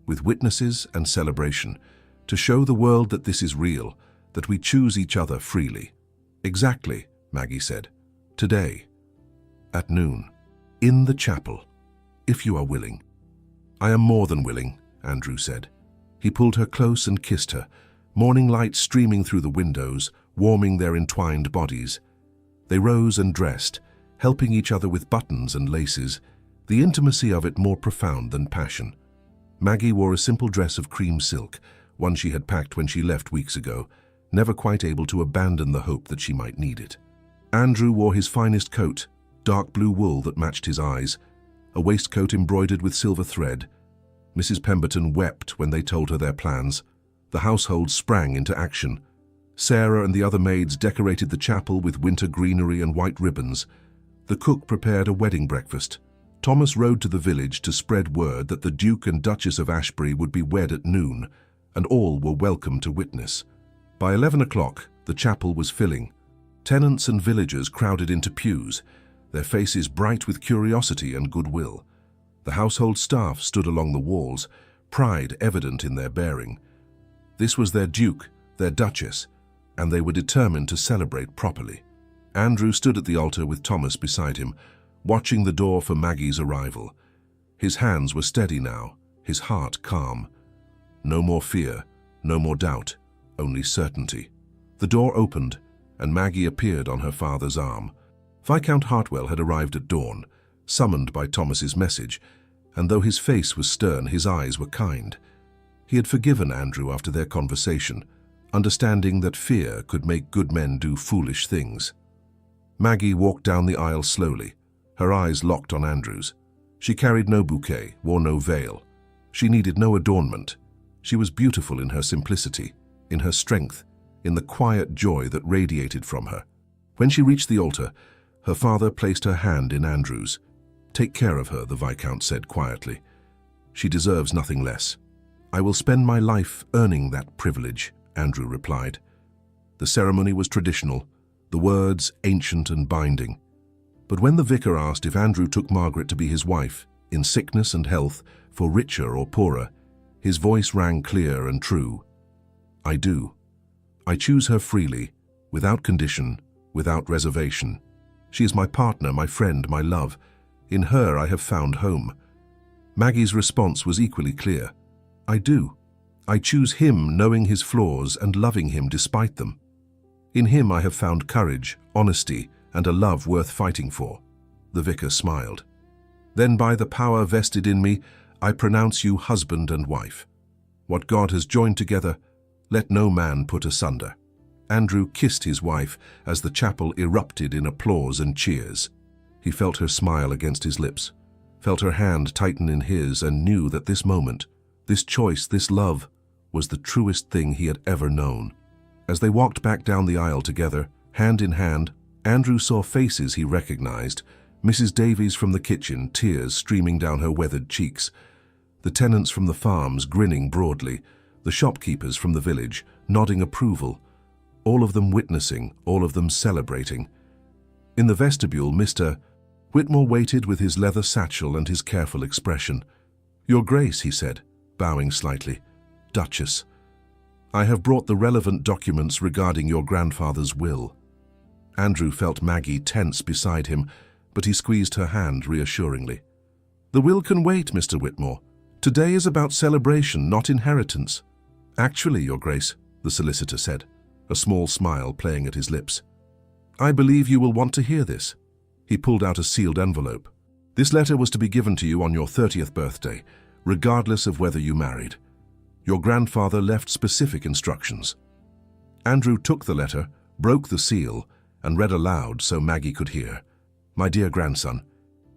with witnesses and celebration, to show the world that this is real, that we choose each other freely." "Exactly," Maggie said. "Today, at noon, in the chapel, if you are willing." "I am more than willing," Andrew said. He pulled her close and kissed her, morning light streaming through the windows, warming their entwined bodies. They rose and dressed, helping each other with buttons and laces, the intimacy of it more profound than passion. Maggie wore a simple dress of cream silk, one she had packed when she left weeks ago, never quite able to abandon the hope that she might need it. Andrew wore his finest coat, dark blue wool that matched his eyes, a waistcoat embroidered with silver thread. Mrs. Pemberton wept when they told her their plans. The household sprang into action. Sarah and the other maids decorated the chapel with winter greenery and white ribbons. The cook prepared a wedding breakfast. Thomas rode to the village to spread word that the Duke and Duchess of Ashbury would be wed at noon, and all were welcome to witness. By 11 o'clock, the chapel was filling. Tenants and villagers crowded into pews, their faces bright with curiosity and goodwill. The household staff stood along the walls, pride evident in their bearing. This was their Duke, their Duchess, and they were determined to celebrate properly. Andrew stood at the altar with Thomas beside him, watching the door for Maggie's arrival. His hands were steady now, his heart calm. No more fear, no more doubt, only certainty. The door opened, and Maggie appeared on her father's arm. Viscount Hartwell had arrived at dawn, summoned by Thomas's message, and though his face was stern, his eyes were kind. He had forgiven Andrew after their conversation, understanding that fear could make good men do foolish things. Maggie walked down the aisle slowly, her eyes locked on Andrew's. She carried no bouquet, wore no veil. She needed no adornment. She was beautiful in her simplicity, in her strength, in the quiet joy that radiated from her. When she reached the altar, her father placed her hand in Andrew's. "Take care of her," the Viscount said quietly. "She deserves nothing less." "I will spend my life earning that privilege," Andrew replied. The ceremony was traditional, the words ancient and binding. But when the vicar asked if Andrew took Margaret to be his wife, in sickness and health, for richer or poorer, his voice rang clear and true. "I do. I choose her freely, without condition, without reservation. She is my partner, my friend, my love. In her I have found home." Maggie's response was equally clear. "I do. I choose him knowing his flaws and loving him despite them. In him I have found courage, honesty, and a love worth fighting for." The vicar smiled. "Then by the power vested in me, I pronounce you husband and wife. What God has joined together, let no man put asunder." Andrew kissed his wife as the chapel erupted in applause and cheers. He felt her smile against his lips, felt her hand tighten in his, and knew that this moment, this choice, this love, was the truest thing he had ever known. As they walked back down the aisle together, hand in hand, Andrew saw faces he recognized. Mrs. Davies from the kitchen, tears streaming down her weathered cheeks. The tenants from the farms grinning broadly. The shopkeepers from the village nodding approval. All of them witnessing, all of them celebrating. In the vestibule, Mr. Whitmore waited with his leather satchel and his careful expression. "Your Grace," he said, bowing slightly. "Duchess, I have brought the relevant documents regarding your grandfather's will." Andrew felt Maggie tense beside him, but he squeezed her hand reassuringly. "The will can wait, Mr. Whitmore. Today is about celebration, not inheritance." "Actually, Your Grace," the solicitor said, a small smile playing at his lips, "I believe you will want to hear this." He pulled out a sealed envelope. "This letter was to be given to you on your 30th birthday, regardless of whether you married. Your grandfather left specific instructions." Andrew took the letter, broke the seal, and read aloud so Maggie could hear. "My dear grandson,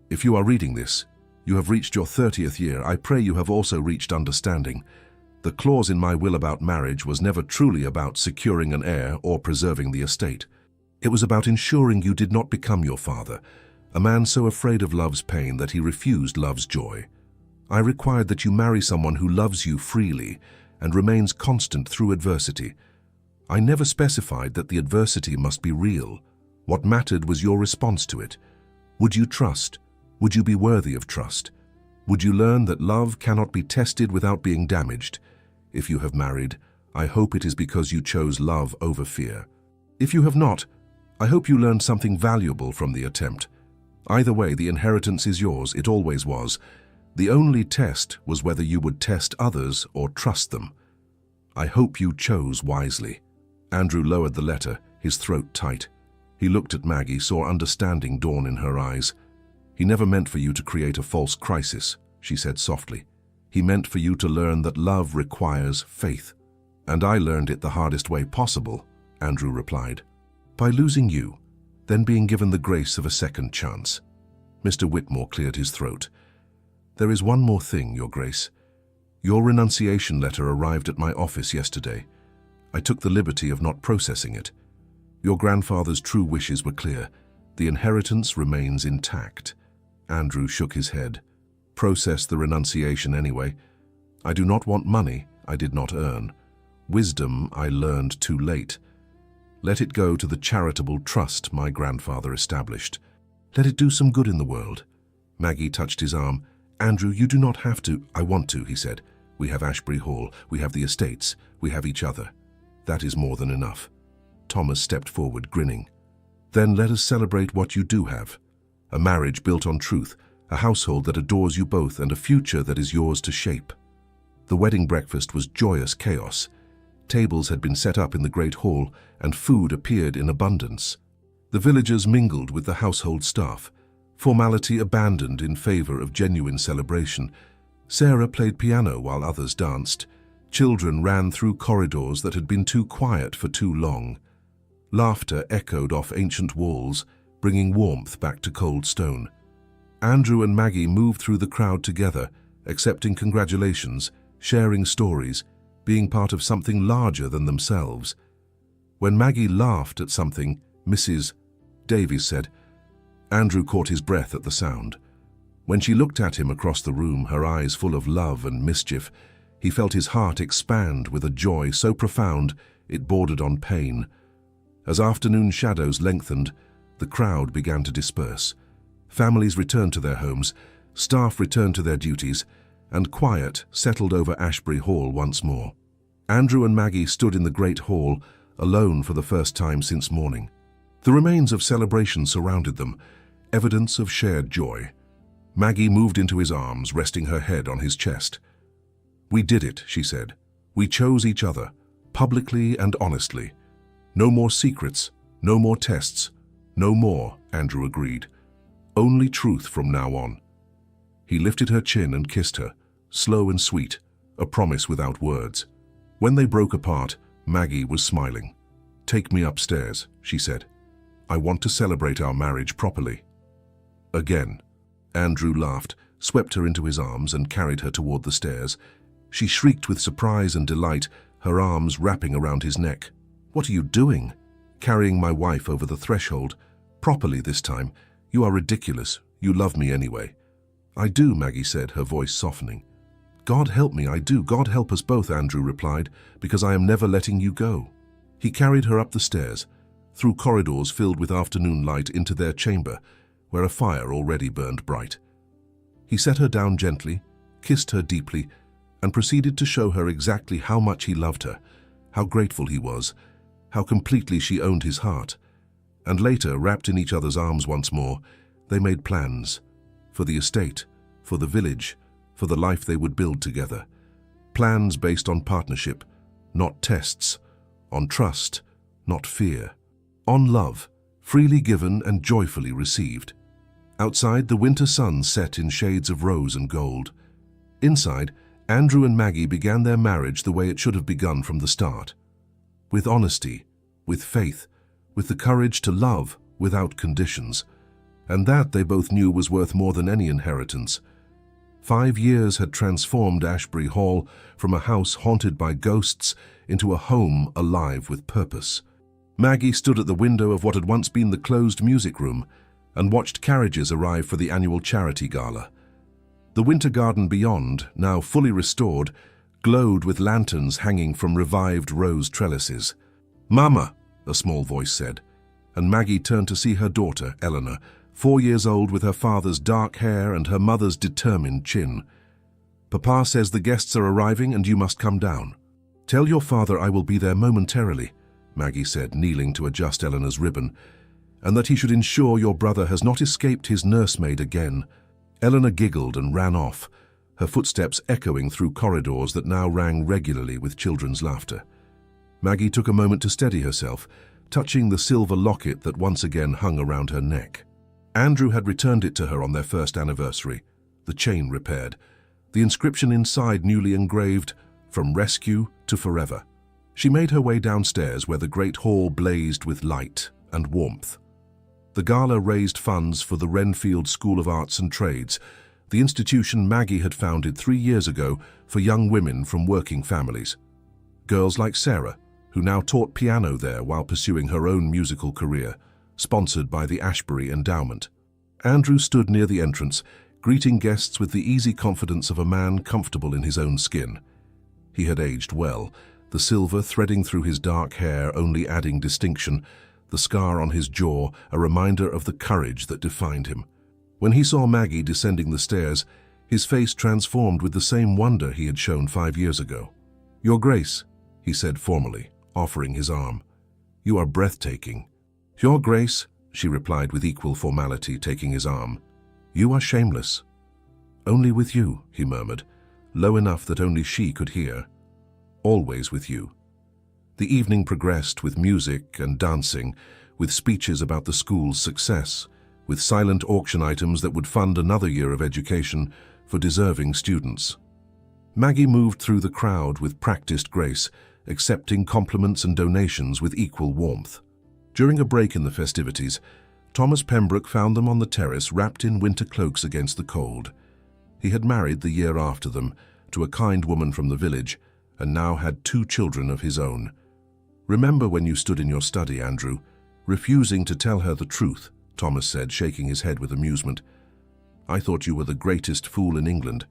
if you are reading this, you have reached your 30th year. I pray you have also reached understanding. The clause in my will about marriage was never truly about securing an heir or preserving the estate. It was about ensuring you did not become your father, a man so afraid of love's pain that he refused love's joy. I required that you marry someone who loves you freely and remains constant through adversity. I never specified that the adversity must be real. What mattered was your response to it. Would you trust? Would you be worthy of trust? Would you learn that love cannot be tested without being damaged? If you have married, I hope it is because you chose love over fear. If you have not, I hope you learned something valuable from the attempt. Either way, the inheritance is yours. It always was. The only test was whether you would test others or trust them. I hope you chose wisely." Andrew lowered the letter, his throat tight. He looked at Maggie, saw understanding dawn in her eyes. "He never meant for you to create a false crisis," she said softly. "He meant for you to learn that love requires faith." "And I learned it the hardest way possible," Andrew replied. "By losing you, then being given the grace of a second chance." Mr. Whitmore cleared his throat. "There is one more thing, Your Grace. Your renunciation letter arrived at my office yesterday. I took the liberty of not processing it. Your grandfather's true wishes were clear. The inheritance remains intact." Andrew shook his head. "Process the renunciation anyway. I do not want money I did not earn. Wisdom I learned too late. Let it go to the charitable trust my grandfather established. Let it do some good in the world." Maggie touched his arm. "Andrew, you do not have to." "I want to," he said. "We have Ashbury Hall, we have the estates, we have each other. That is more than enough." Thomas stepped forward, grinning. "Then let us celebrate what you do have. A marriage built on truth, a household that adores you both and a future that is yours to shape. The wedding breakfast was joyous chaos. Tables had been set up in the great hall, and food appeared in abundance. The villagers mingled with the household staff, formality abandoned in favor of genuine celebration. Sarah played piano while others danced. Children ran through corridors that had been too quiet for too long. Laughter echoed off ancient walls, bringing warmth back to cold stone. Andrew and Maggie moved through the crowd together, accepting congratulations, sharing stories, being part of something larger than themselves. When Maggie laughed at something Mrs. Davies said, Andrew caught his breath at the sound. When she looked at him across the room, her eyes full of love and mischief, he felt his heart expand with a joy so profound it bordered on pain. As afternoon shadows lengthened, the crowd began to disperse. Families returned to their homes, staff returned to their duties, and quiet settled over Ashbury Hall once more. Andrew and Maggie stood in the great hall, alone for the first time since morning. The remains of celebration surrounded them, evidence of shared joy. Maggie moved into his arms, resting her head on his chest. "We did it," she said. "We chose each other, publicly and honestly. No more secrets, no more tests, no more," Andrew agreed. "Only truth from now on." He lifted her chin and kissed her, slow and sweet, a promise without words. When they broke apart, Maggie was smiling. "Take me upstairs," she said. "I want to celebrate our marriage properly." Again. Andrew laughed, swept her into his arms and carried her toward the stairs. She shrieked with surprise and delight, her arms wrapping around his neck. "What are you doing?" "Carrying my wife over the threshold. Properly this time. You are ridiculous. You love me anyway." "I do," Maggie said, her voice softening. "God help me, I do. God help us both," Andrew replied, "because I am never letting you go." He carried her up the stairs, through corridors filled with afternoon light into their chamber, where a fire already burned bright. He set her down gently, kissed her deeply, and proceeded to show her exactly how much he loved her, how grateful he was, how completely she owned his heart. And later, wrapped in each other's arms once more, they made plans for the estate, for the village, for the life they would build together. Plans based on partnership, not tests, on trust, not fear, on love, freely given and joyfully received. Outside, the winter sun set in shades of rose and gold. Inside, Andrew and Maggie began their marriage the way it should have begun from the start. With honesty, with faith, with the courage to love without conditions. And that, they both knew, was worth more than any inheritance. 5 years had transformed Ashbury Hall from a house haunted by ghosts into a home alive with purpose. Maggie stood at the window of what had once been the closed music room and watched carriages arrive for the annual charity gala. The winter garden beyond, now fully restored, glowed with lanterns hanging from revived rose trellises. "Mama," a small voice said, and Maggie turned to see her daughter, Eleanor, 4 years old, with her father's dark hair and her mother's determined chin. "Papa says the guests are arriving and you must come down." "Tell your father I will be there momentarily," Maggie said, kneeling to adjust Eleanor's ribbon, "and that he should ensure your brother has not escaped his nursemaid again." Eleanor giggled and ran off, her footsteps echoing through corridors that now rang regularly with children's laughter. Maggie took a moment to steady herself, touching the silver locket that once again hung around her neck. Andrew had returned it to her on their first anniversary, the chain repaired, the inscription inside newly engraved, "From rescue to forever." She made her way downstairs, where the great hall blazed with light and warmth. The gala raised funds for the Renfield School of Arts and Trades, the institution Maggie had founded 3 years ago for young women from working families. Girls like Sarah, who now taught piano there while pursuing her own musical career, sponsored by the Ashbury Endowment. Andrew stood near the entrance, greeting guests with the easy confidence of a man comfortable in his own skin. He had aged well, the silver threading through his dark hair only adding distinction, the scar on his jaw a reminder of the courage that defined him. When he saw Maggie descending the stairs, his face transformed with the same wonder he had shown 5 years ago. "Your Grace," he said formally, offering his arm. "You are breathtaking." "Your Grace," she replied with equal formality, taking his arm. You are shameless. Only with you, he murmured, low enough that only she could hear. Always with you. The evening progressed with music and dancing, with speeches about the school's success, with silent auction items that would fund another year of education for deserving students. Maggie moved through the crowd with practiced grace, accepting compliments and donations with equal warmth. During a break in the festivities, Thomas Pembroke found them on the terrace wrapped in winter cloaks against the cold. He had married the year after them to a kind woman from the village and now had 2 children of his own. Remember when you stood in your study, Andrew, refusing to tell her the truth, Thomas said, shaking his head with amusement. I thought you were the greatest fool in England.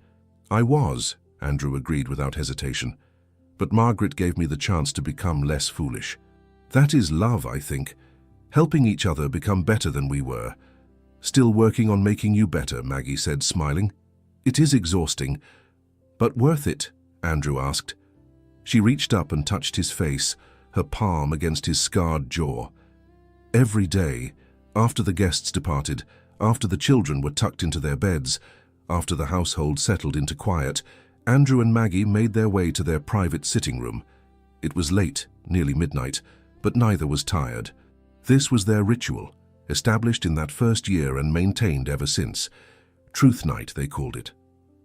I was, Andrew agreed without hesitation. But Margaret gave me the chance to become less foolish. That is love, I think. Helping each other become better than we were. Still working on making you better, Maggie said, smiling. It is exhausting, but worth it, Andrew asked. She reached up and touched his face, her palm against his scarred jaw. Every day, after the guests departed, after the children were tucked into their beds, after the household settled into quiet, Andrew and Maggie made their way to their private sitting room. It was late, nearly midnight, but neither was tired. This was their ritual, established in that first year and maintained ever since. Truth Night, they called it.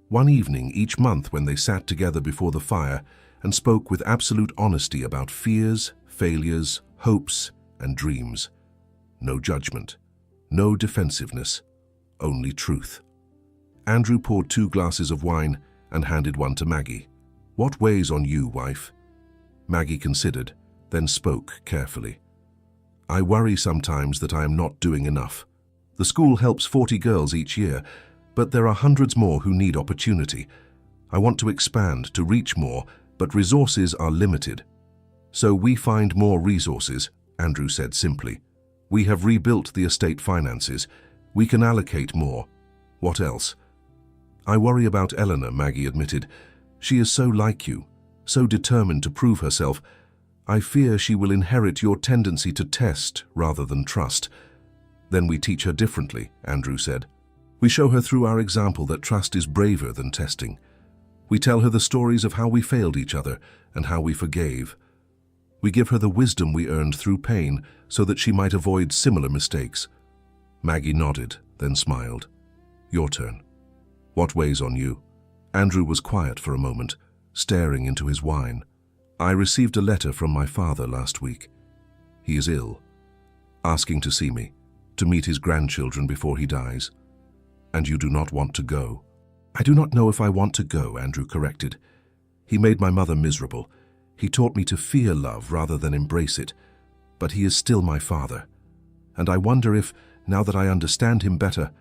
One evening each month when they sat together before the fire and spoke with absolute honesty about fears, failures, hopes, and dreams. No judgment, no defensiveness, only truth. Andrew poured 2 glasses of wine and handed one to Maggie. What weighs on you, wife? Maggie considered, then spoke carefully. I worry sometimes that I am not doing enough. The school helps 40 girls each year, but there are hundreds more who need opportunity. I want to expand, to reach more, but resources are limited. So we find more resources, Andrew said simply. We have rebuilt the estate finances. We can allocate more. What else? I worry about Eleanor, Maggie admitted. She is so like you, so determined to prove herself. I fear she will inherit your tendency to test rather than trust. Then we teach her differently, Andrew said. We show her through our example that trust is braver than testing. We tell her the stories of how we failed each other and how we forgave. We give her the wisdom we earned through pain so that she might avoid similar mistakes. Maggie nodded, then smiled. Your turn. What weighs on you? Andrew was quiet for a moment, staring into his wine. I received a letter from my father last week. He is ill, asking to see me, to meet his grandchildren before he dies. And you do not want to go. I do not know if I want to go, Andrew corrected. He made my mother miserable. He taught me to fear love rather than embrace it. But he is still my father. And I wonder if, now that I understand him better,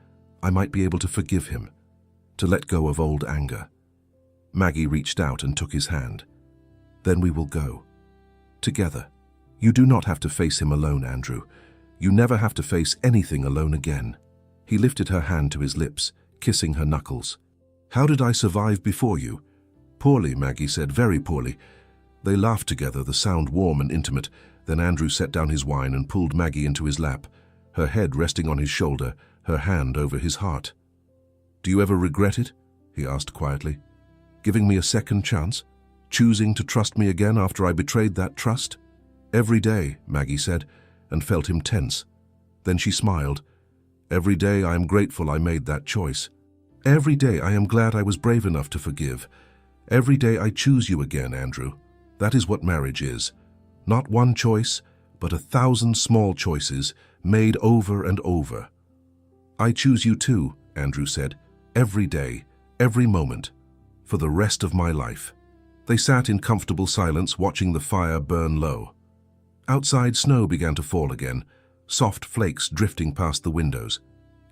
I might be able to forgive him, to let go of old anger. Maggie reached out and took his hand. Then we will go. Together. You do not have to face him alone, Andrew. You never have to face anything alone again. He lifted her hand to his lips, kissing her knuckles. How did I survive before you? Poorly, Maggie said, very poorly. They laughed together, the sound warm and intimate. Then Andrew set down his wine and pulled Maggie into his lap, her head resting on his shoulder, her hand over his heart. Do you ever regret it? He asked quietly. Giving me a second chance? Choosing to trust me again after I betrayed that trust? Every day, Maggie said, and felt him tense. Then she smiled. Every day I am grateful I made that choice. Every day I am glad I was brave enough to forgive. Every day I choose you again, Andrew. That is what marriage is. Not one choice, but 1,000 small choices made over and over. I choose you too, Andrew said, every day, every moment, for the rest of my life. They sat in comfortable silence, watching the fire burn low. Outside, snow began to fall again, soft flakes drifting past the windows.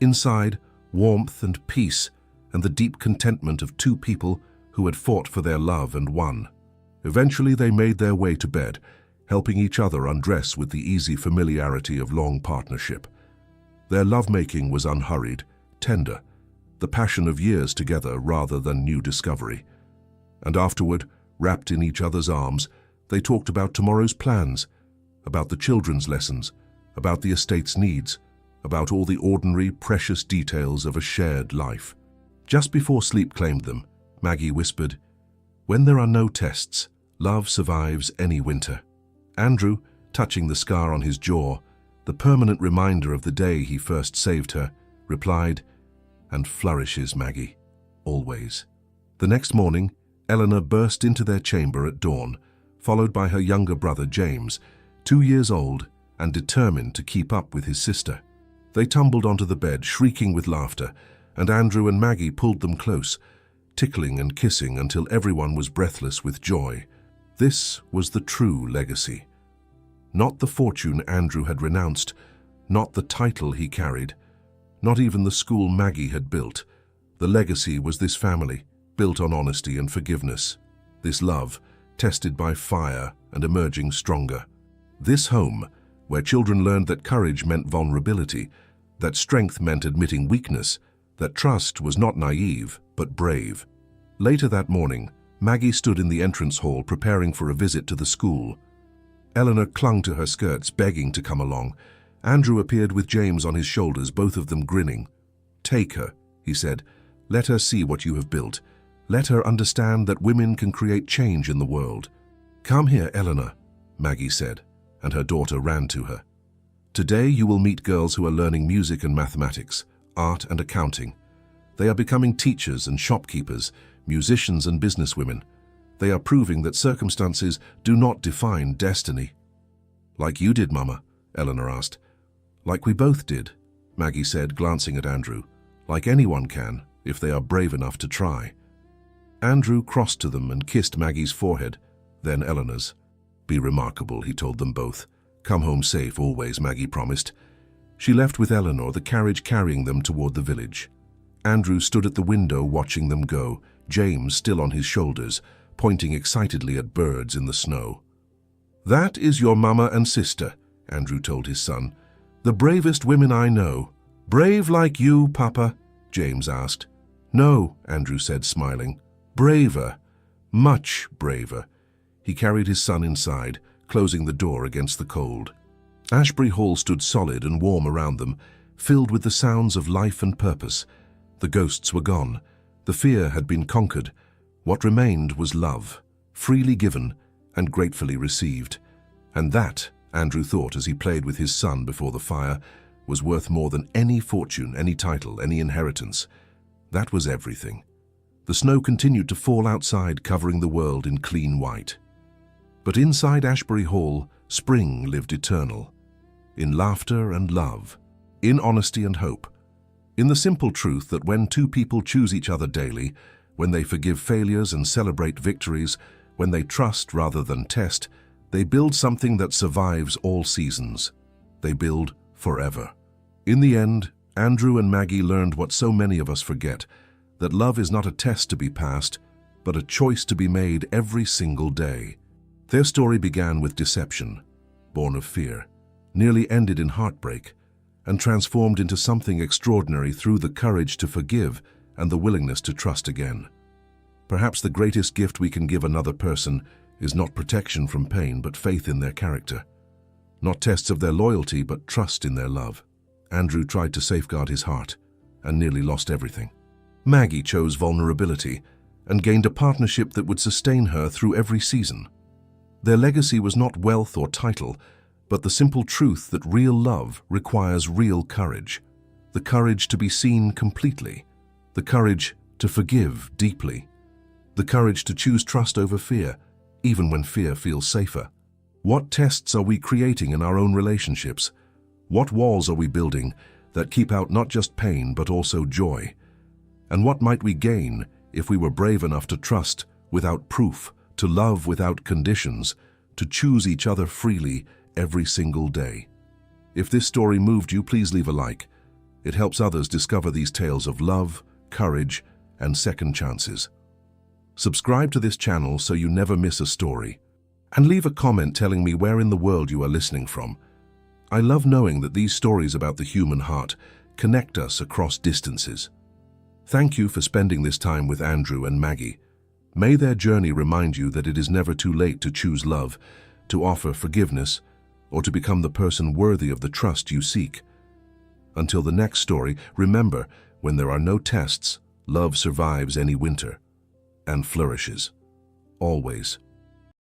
Inside, warmth and peace and the deep contentment of 2 people who had fought for their love and won. Eventually they made their way to bed, helping each other undress with the easy familiarity of long partnership. Their lovemaking was unhurried, tender, the passion of years together rather than new discovery. And afterward, wrapped in each other's arms, they talked about tomorrow's plans, about the children's lessons, about the estate's needs, about all the ordinary, precious details of a shared life. Just before sleep claimed them, Maggie whispered, "When there are no tests, love survives any winter." Andrew, touching the scar on his jaw, the permanent reminder of the day he first saved her, replied, "And flourishes, Maggie, always." The next morning, Eleanor burst into their chamber at dawn, followed by her younger brother James, 2 years old and determined to keep up with his sister. They tumbled onto the bed, shrieking with laughter, and Andrew and Maggie pulled them close, tickling and kissing until everyone was breathless with joy. This was the true legacy. Not the fortune Andrew had renounced, not the title he carried, not even the school Maggie had built. The legacy was this family, built on honesty and forgiveness. This love, tested by fire and emerging stronger. This home, where children learned that courage meant vulnerability, that strength meant admitting weakness, that trust was not naive, but brave. Later that morning, Maggie stood in the entrance hall preparing for a visit to the school. Eleanor clung to her skirts, begging to come along. Andrew appeared with James on his shoulders, both of them grinning. "Take her," he said. "Let her see what you have built. Let her understand that women can create change in the world." "Come here, Eleanor," Maggie said, and her daughter ran to her. "Today you will meet girls who are learning music and mathematics, art and accounting. They are becoming teachers and shopkeepers, musicians and businesswomen. They are proving that circumstances do not define destiny." "Like you did, Mama?" Eleanor asked. "Like we both did," Maggie said, glancing at Andrew. "Like anyone can, if they are brave enough to try." Andrew crossed to them and kissed Maggie's forehead, then Eleanor's. "Be remarkable," he told them both. "Come home safe always," Maggie promised. She left with Eleanor, the carriage carrying them toward the village. Andrew stood at the window watching them go, James still on his shoulders, pointing excitedly at birds in the snow. "That is your mama and sister," Andrew told his son. "The bravest women I know." "Brave like you, Papa?" James asked. "No," Andrew said, smiling. "Braver. Much braver." He carried his son inside, closing the door against the cold. Ashbury Hall stood solid and warm around them, filled with the sounds of life and purpose. The ghosts were gone. The fear had been conquered. What remained was love, freely given and gratefully received. And that, Andrew thought as he played with his son before the fire, was worth more than any fortune, any title, any inheritance. That was everything. The snow continued to fall outside, covering the world in clean white. But inside Ashbury Hall, spring lived eternal. In laughter and love, in honesty and hope, in the simple truth that when two people choose each other daily, when they forgive failures and celebrate victories, when they trust rather than test, they build something that survives all seasons. They build forever. In the end, Andrew and Maggie learned what so many of us forget, that love is not a test to be passed, but a choice to be made every single day. Their story began with deception, born of fear, nearly ended in heartbreak, and transformed into something extraordinary through the courage to forgive and the willingness to trust again. Perhaps the greatest gift we can give another person is not protection from pain, but faith in their character. Not tests of their loyalty, but trust in their love. Andrew tried to safeguard his heart and nearly lost everything. Maggie chose vulnerability and gained a partnership that would sustain her through every season. Their legacy was not wealth or title, but the simple truth that real love requires real courage. The courage to be seen completely. The courage to forgive deeply. The courage to choose trust over fear, even when fear feels safer. What tests are we creating in our own relationships? What walls are we building that keep out not just pain but also joy? And what might we gain if we were brave enough to trust without proof, to love without conditions, to choose each other freely every single day? If this story moved you, please leave a like. It helps others discover these tales of love, courage, and second chances. Subscribe to this channel so you never miss a story. And leave a comment telling me where in the world you are listening from. I love knowing that these stories about the human heart connect us across distances. Thank you for spending this time with Andrew and Maggie. May their journey remind you that it is never too late to choose love, to offer forgiveness, or to become the person worthy of the trust you seek. Until the next story, remember, when there are no tests, love survives any winter and flourishes. Always.